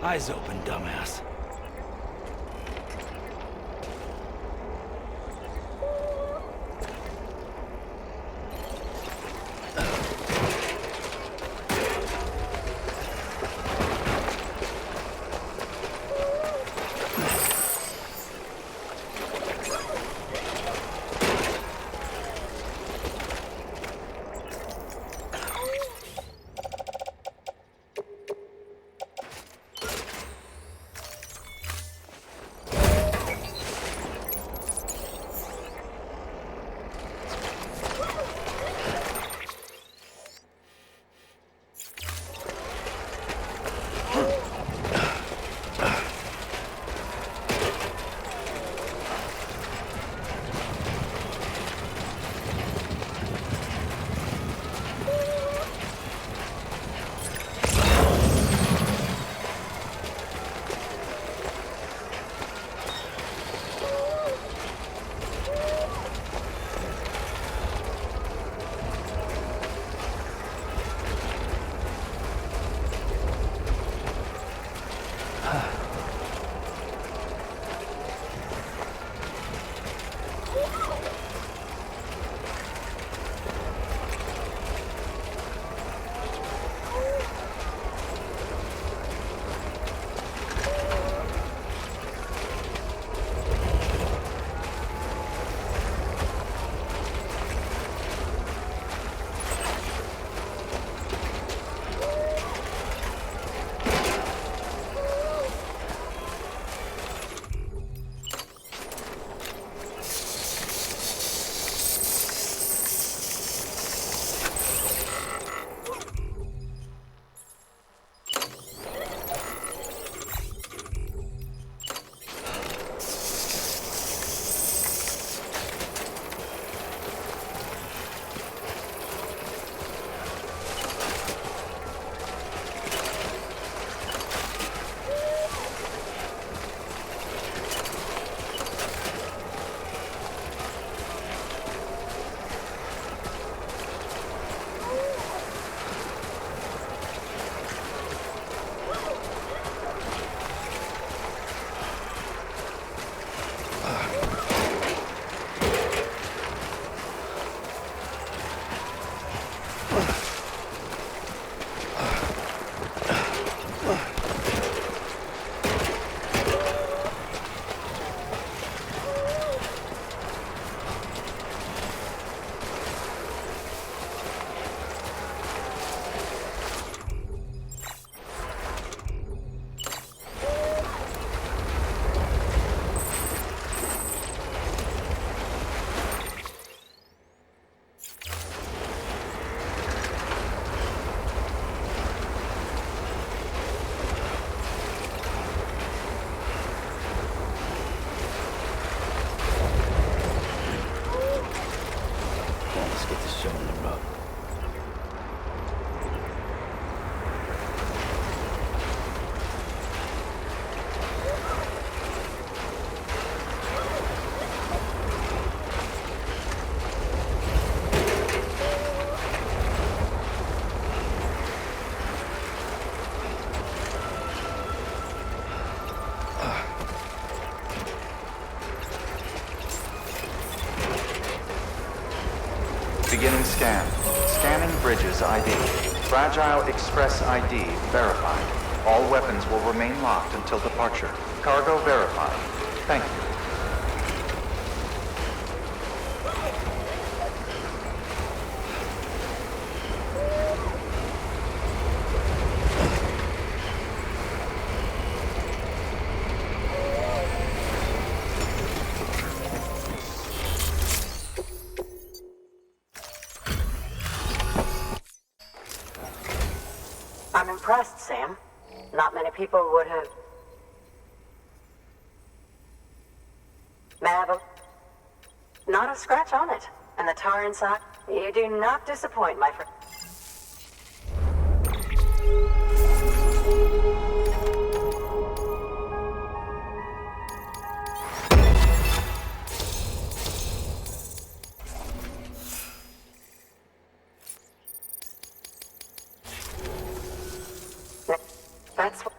Eyes open, dumbass. Beginning scan. Scanning bridges ID. Fragile Express ID verified. All weapons will remain locked until departure. Cargo verified. Thank you. I'm impressed, Sam. Not many people would have... Mabel. Not a scratch on it. And the tar inside? You do not disappoint, my friend. That's what...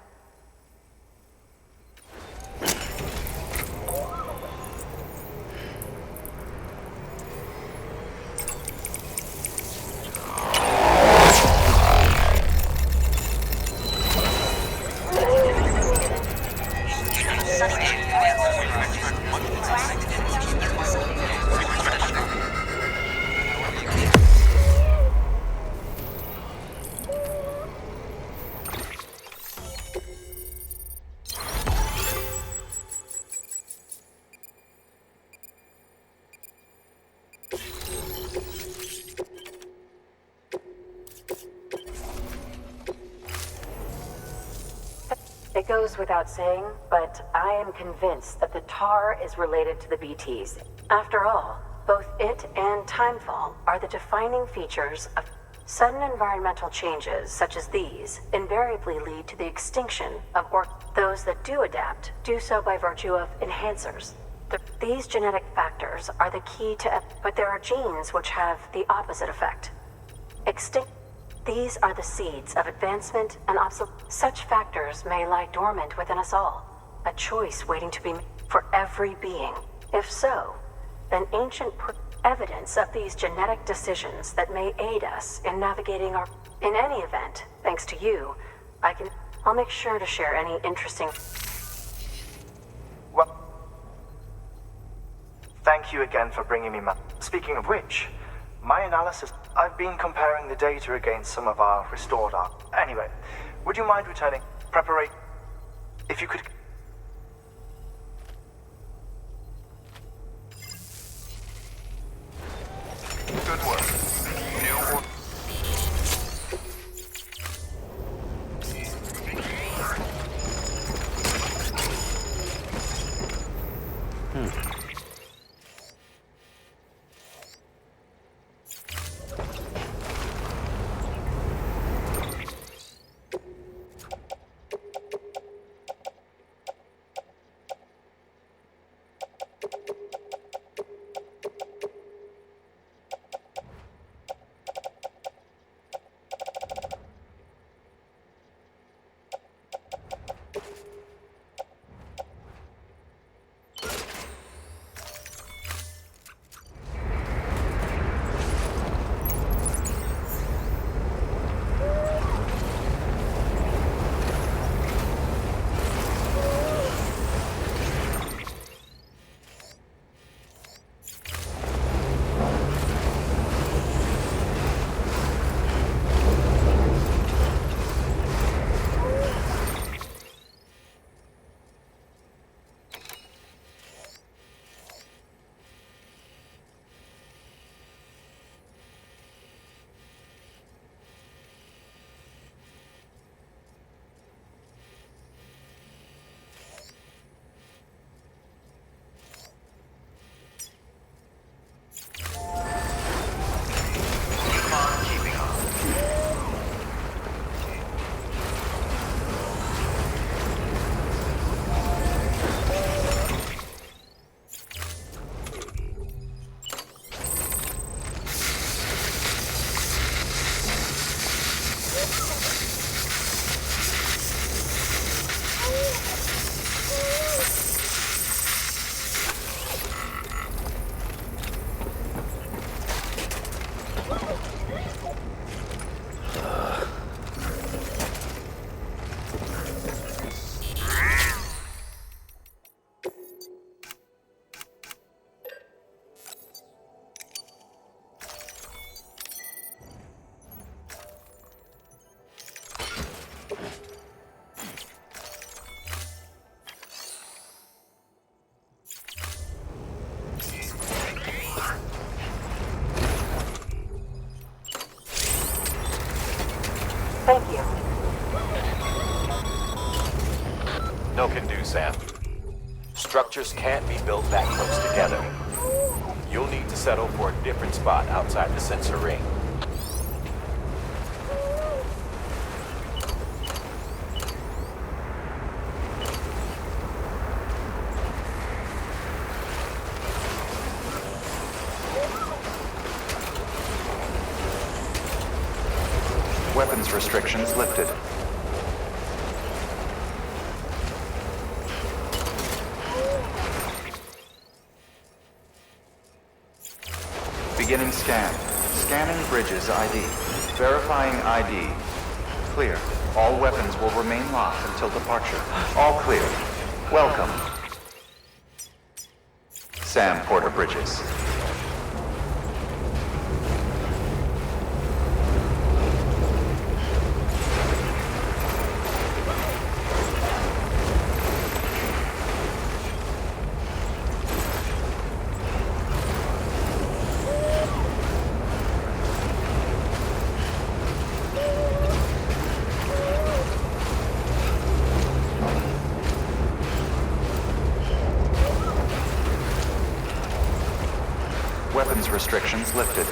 goes without saying, but I am convinced that the tar is related to the BTs. After all, both it and timefall are the defining features of sudden environmental changes such as these invariably lead to the extinction of those that do adapt do so by virtue of enhancers. These genetic factors are the key to but there are genes which have the opposite effect. These are the seeds of advancement and such factors may lie dormant within us all, a choice waiting to be made for every being. If so, then ancient evidence of these genetic decisions that may aid us in navigating our... In any event, thanks to you, I'll make sure to share any interesting... Well, thank you again for bringing me Speaking of which, my analysis... I've been comparing the data against some of our restored art. Anyway, would you mind returning? Preparation... If you could... Good work. New or... Thank you. No can do, Sam. Structures can't be built that close together. You'll need to settle for a different spot outside the sensor ring. Weapons restrictions lifted. Beginning scan. Scanning bridges ID. Verifying ID. Clear. All weapons will remain locked until departure. All clear. Welcome. Sam Porter Bridges. weapons restrictions lifted.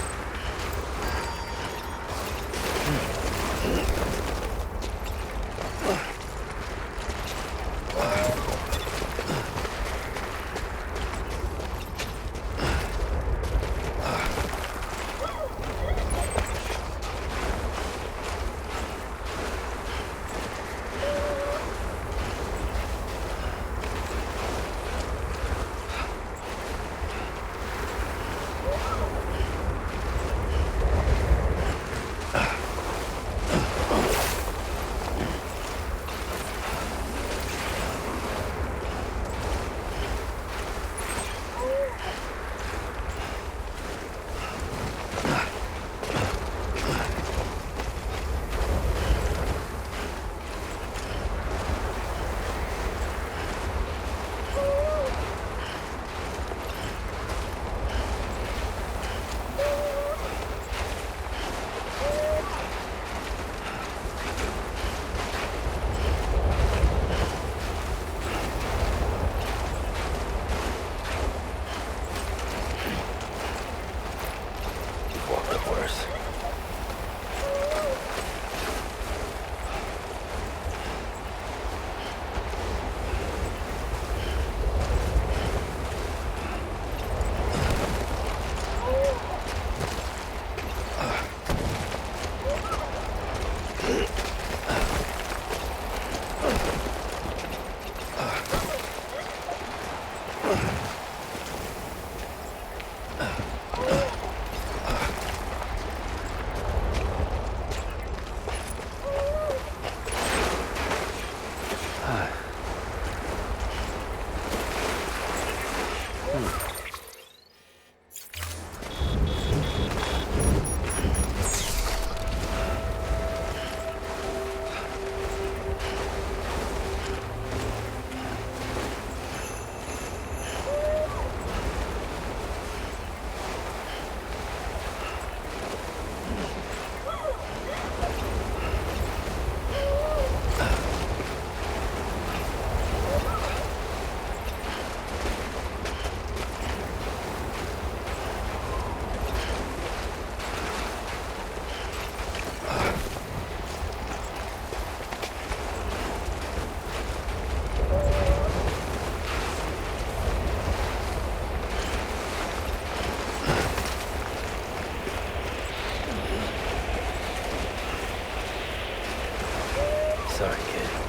Sorry, kid.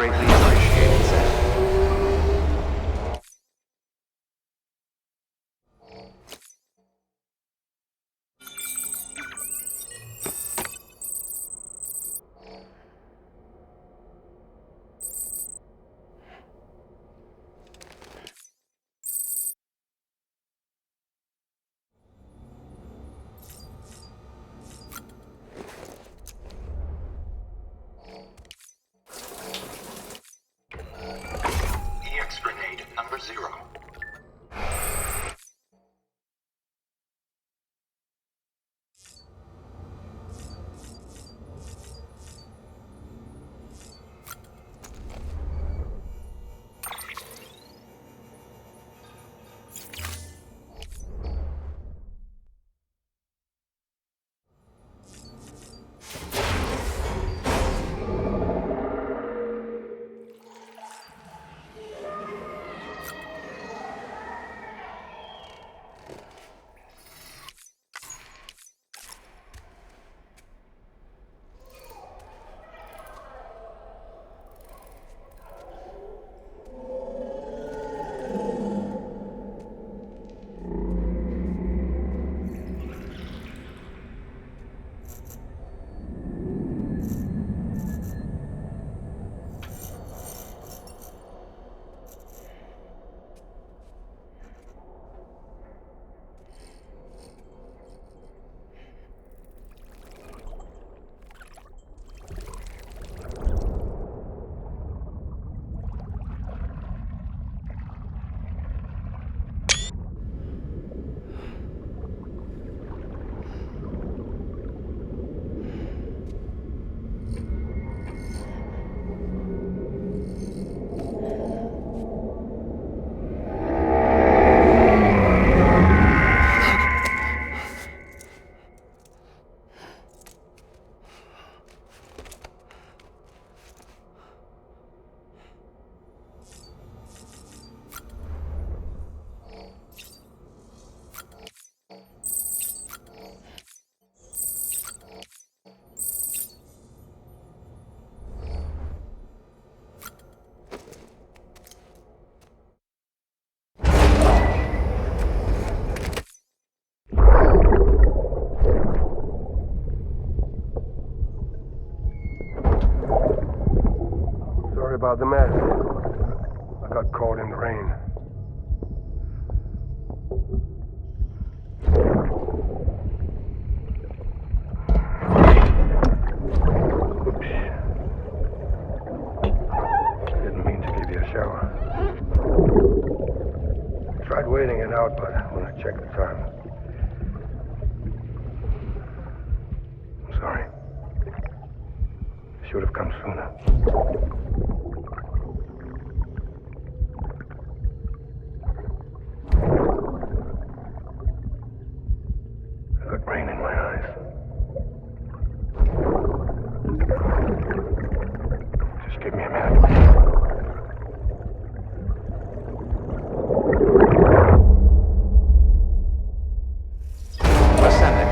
greatly appreciated, Sam. EX grenade number 0. Sorry about the mess. I got caught in the rain. Oops. Didn't mean to give you a shower. Tried waiting it out, but when I checked the time... I'm sorry. Should have come sooner. I got rain in my eyes. Just give me a minute. Ascending.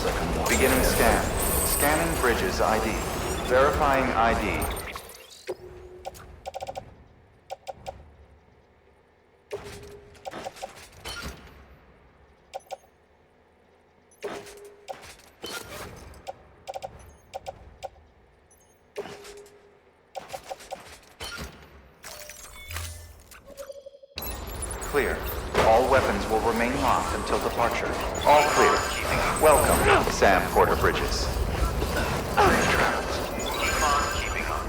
Feels like I'm walking. Beginning scan. Scanning bridges ID. Verifying ID. Clear. All weapons will remain locked until departure. All clear. Welcome, Sam Porter Bridges. Keep on keeping on.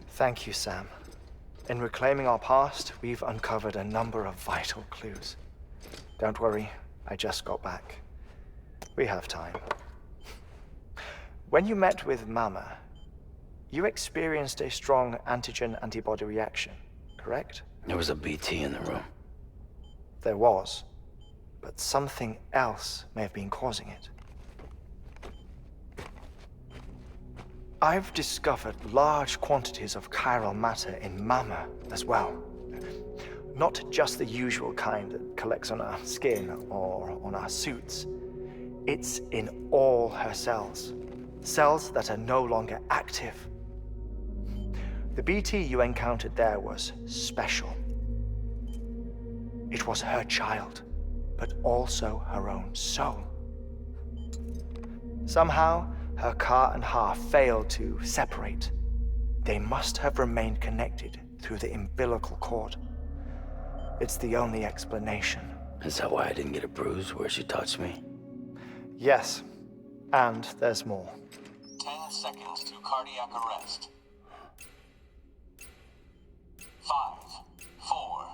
Thank you, Sam. In reclaiming our past, we've uncovered a number of vital clues. Don't worry, I just got back. We have time. When you met with Mama, you experienced a strong antigen-antibody reaction, correct? There was a BT in the room. There was, but something else may have been causing it. I've discovered large quantities of chiral matter in Mama as well. Not just the usual kind that collects on our skin or on our suits. It's in all her cells. Cells that are no longer active. The BT you encountered there was special. It was her child, but also her own soul. Somehow, her car and half failed to separate. They must have remained connected through the umbilical cord. It's the only explanation. Is that why I didn't get a bruise where she touched me? Yes, and there's more. 10 seconds to cardiac arrest. 5, 4,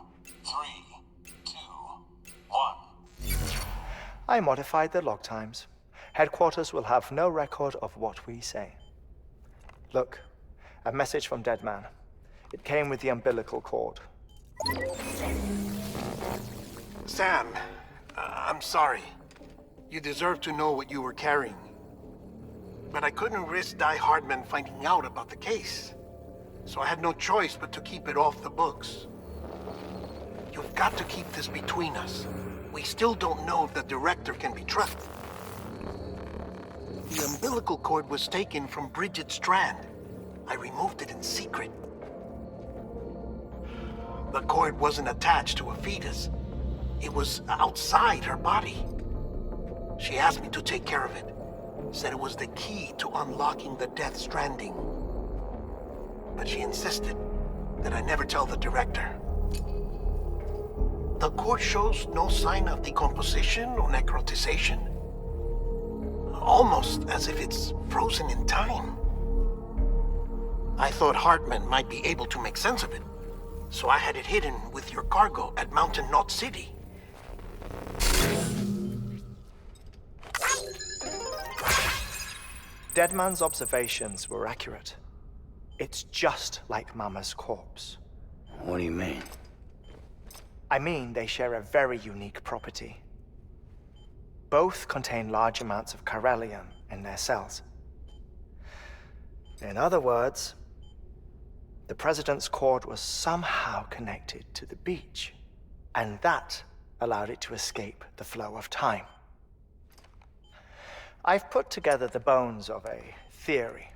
3, 2, 1. I modified the log times. Headquarters will have no record of what we say. Look, a message from Dead Man. It came with the umbilical cord. Sam, I'm sorry. You deserve to know what you were carrying. But I couldn't risk Die Hardman finding out about the case. So I had no choice but to keep it off the books. You've got to keep this between us. We still don't know if the director can be trusted. The umbilical cord was taken from Bridget Strand. I removed it in secret. The cord wasn't attached to a fetus. It was outside her body. She asked me to take care of it. Said it was the key to unlocking the Death Stranding. But she insisted that I never tell the director. The cord shows no sign of decomposition or necrotization. Almost as if it's frozen in time. I thought Hartman might be able to make sense of it, so I had it hidden with your cargo at Mountain Knot City. Deadman's observations were accurate. It's just like Mama's corpse. What do you mean? I mean they share a very unique property. Both contain large amounts of chiralium in their cells. In other words, the President's cord was somehow connected to the beach, and that allowed it to escape the flow of time. I've put together the bones of a theory.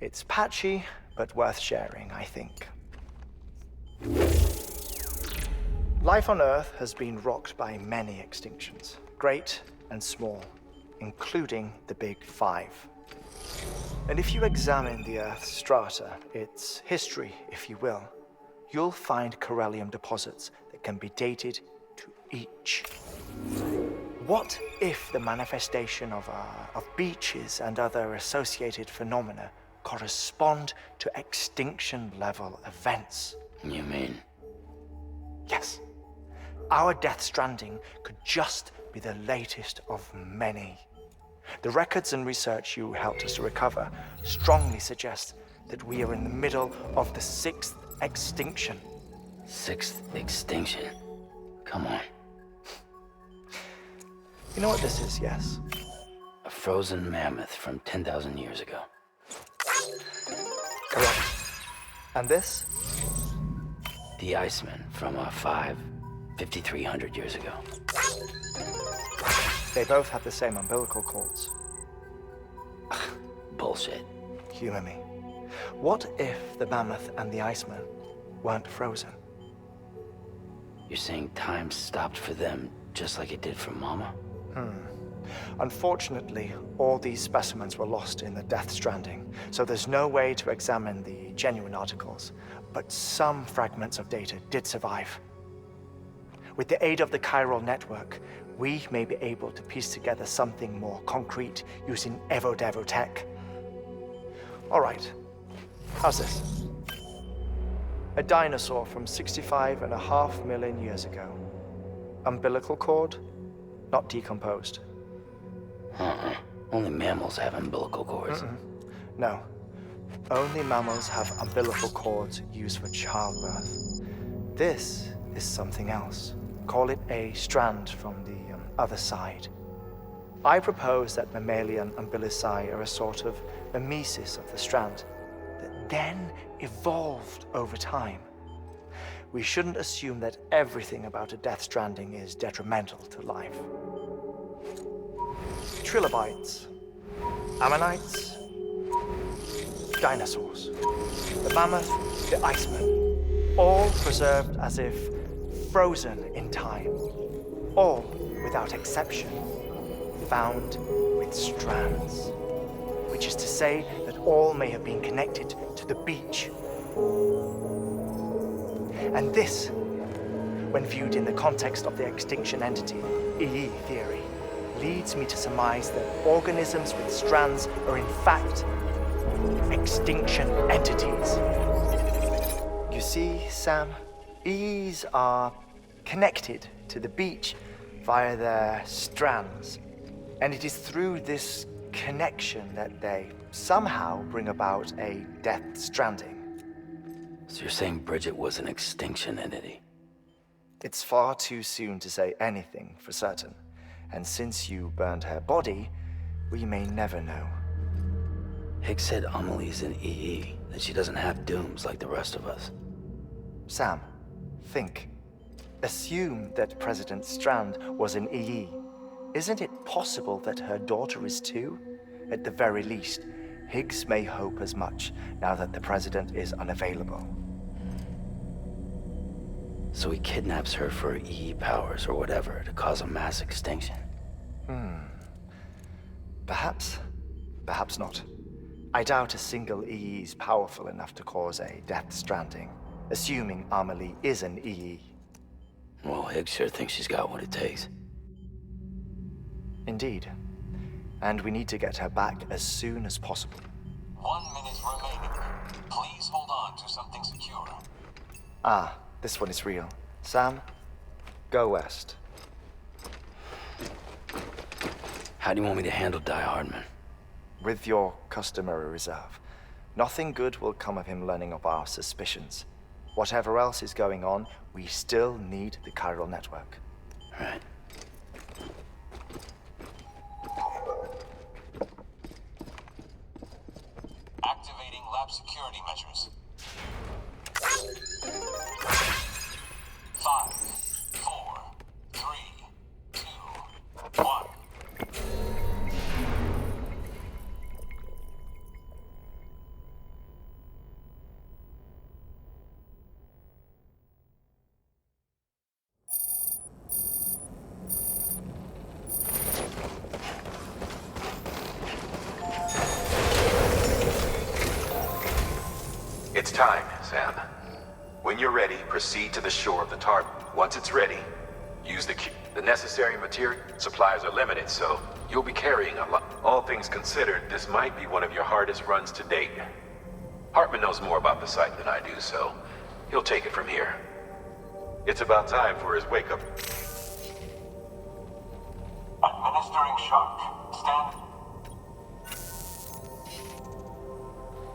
It's patchy, but worth sharing, I think. Life on Earth has been rocked by many extinctions, great and small, including the Big Five. And if you examine the Earth's strata, its history, if you will, you'll find chiralium deposits that can be dated to each. What if the manifestation of beaches and other associated phenomena correspond to extinction-level events? You mean? Yes. Our Death Stranding could just be the latest of many. The records and research you helped us to recover strongly suggest that we are in the middle of the 6th extinction. 6th extinction. Come on. You know what this is, yes? A frozen mammoth from 10,000 years ago. Correct. And this? The Iceman from 5,300 years ago. They both have the same umbilical cords. Bullshit. Humor me. What if the mammoth and the Iceman weren't frozen? You're saying time stopped for them just like it did for Mama? Unfortunately, all these specimens were lost in the Death Stranding, so there's no way to examine the genuine articles. But some fragments of data did survive. With the aid of the chiral network, we may be able to piece together something more concrete using Evo-Devo tech. All right, how's this? A dinosaur from 65.5 million years ago. Umbilical cord, not decomposed. Only mammals have umbilical cords. No. Only mammals have umbilical cords used for childbirth. This is something else. Call it a strand from the other side. I propose that mammalian umbilici are a sort of mimesis of the strand that then evolved over time. We shouldn't assume that everything about a Death Stranding is detrimental to life. Trilobites, ammonites, dinosaurs, the mammoth, the Iceman, all preserved as if frozen in time, all, without exception, found with strands, which is to say that all may have been connected to the beach. And this, when viewed in the context of the extinction entity, EE theory, leads me to surmise that organisms with strands are in fact extinction entities. You see, Sam, EEs are connected to the beach via their strands. And it is through this connection that they somehow bring about a Death Stranding. So you're saying Bridget was an extinction entity? It's far too soon to say anything for certain. And since you burned her body, we may never know. Higgs said Amelie's an EE, that she doesn't have dooms like the rest of us. Sam, think. Assume that President Strand was an EE. Isn't it possible that her daughter is too? At the very least, Higgs may hope as much now that the president is unavailable. So he kidnaps her for EE powers or whatever to cause a mass extinction. Perhaps. Perhaps not. I doubt a single EE is powerful enough to cause a Death Stranding, assuming Amelie is an EE. Well, Higgs sure thinks she's got what it takes. Indeed. And we need to get her back as soon as possible. 1 minute remaining. Please hold on to something secure. Ah, this one is real. Sam, go west. How do you want me to handle Die Hardman? With your customary reserve. Nothing good will come of him learning of our suspicions. Whatever else is going on, we still need the chiral network. Right. Activating lab security measures. 5, 4, 3, 2, 1. It's time, Sam. When you're ready, proceed to the shore of the tar. Once it's ready, use the necessary material. Supplies are limited, so you'll be carrying a lot. All things considered, this might be one of your hardest runs to date. Hartman knows more about the site than I do, so he'll take it from here. It's about time for his wake-up. Administering shock. Stand.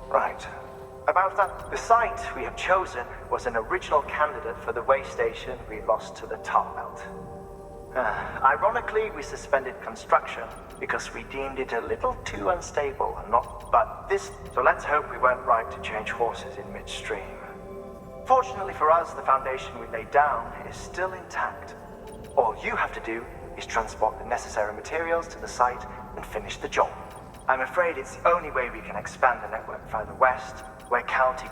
Right. About that, the site we have chosen was an original candidate for the way station we lost to the tar belt. Ironically, we suspended construction because we deemed it a little too unstable and not. But this. So let's hope we weren't right to change horses in midstream. Fortunately for us, the foundation we laid down is still intact. All you have to do is transport the necessary materials to the site and finish the job. I'm afraid it's the only way we can expand the network further west, where County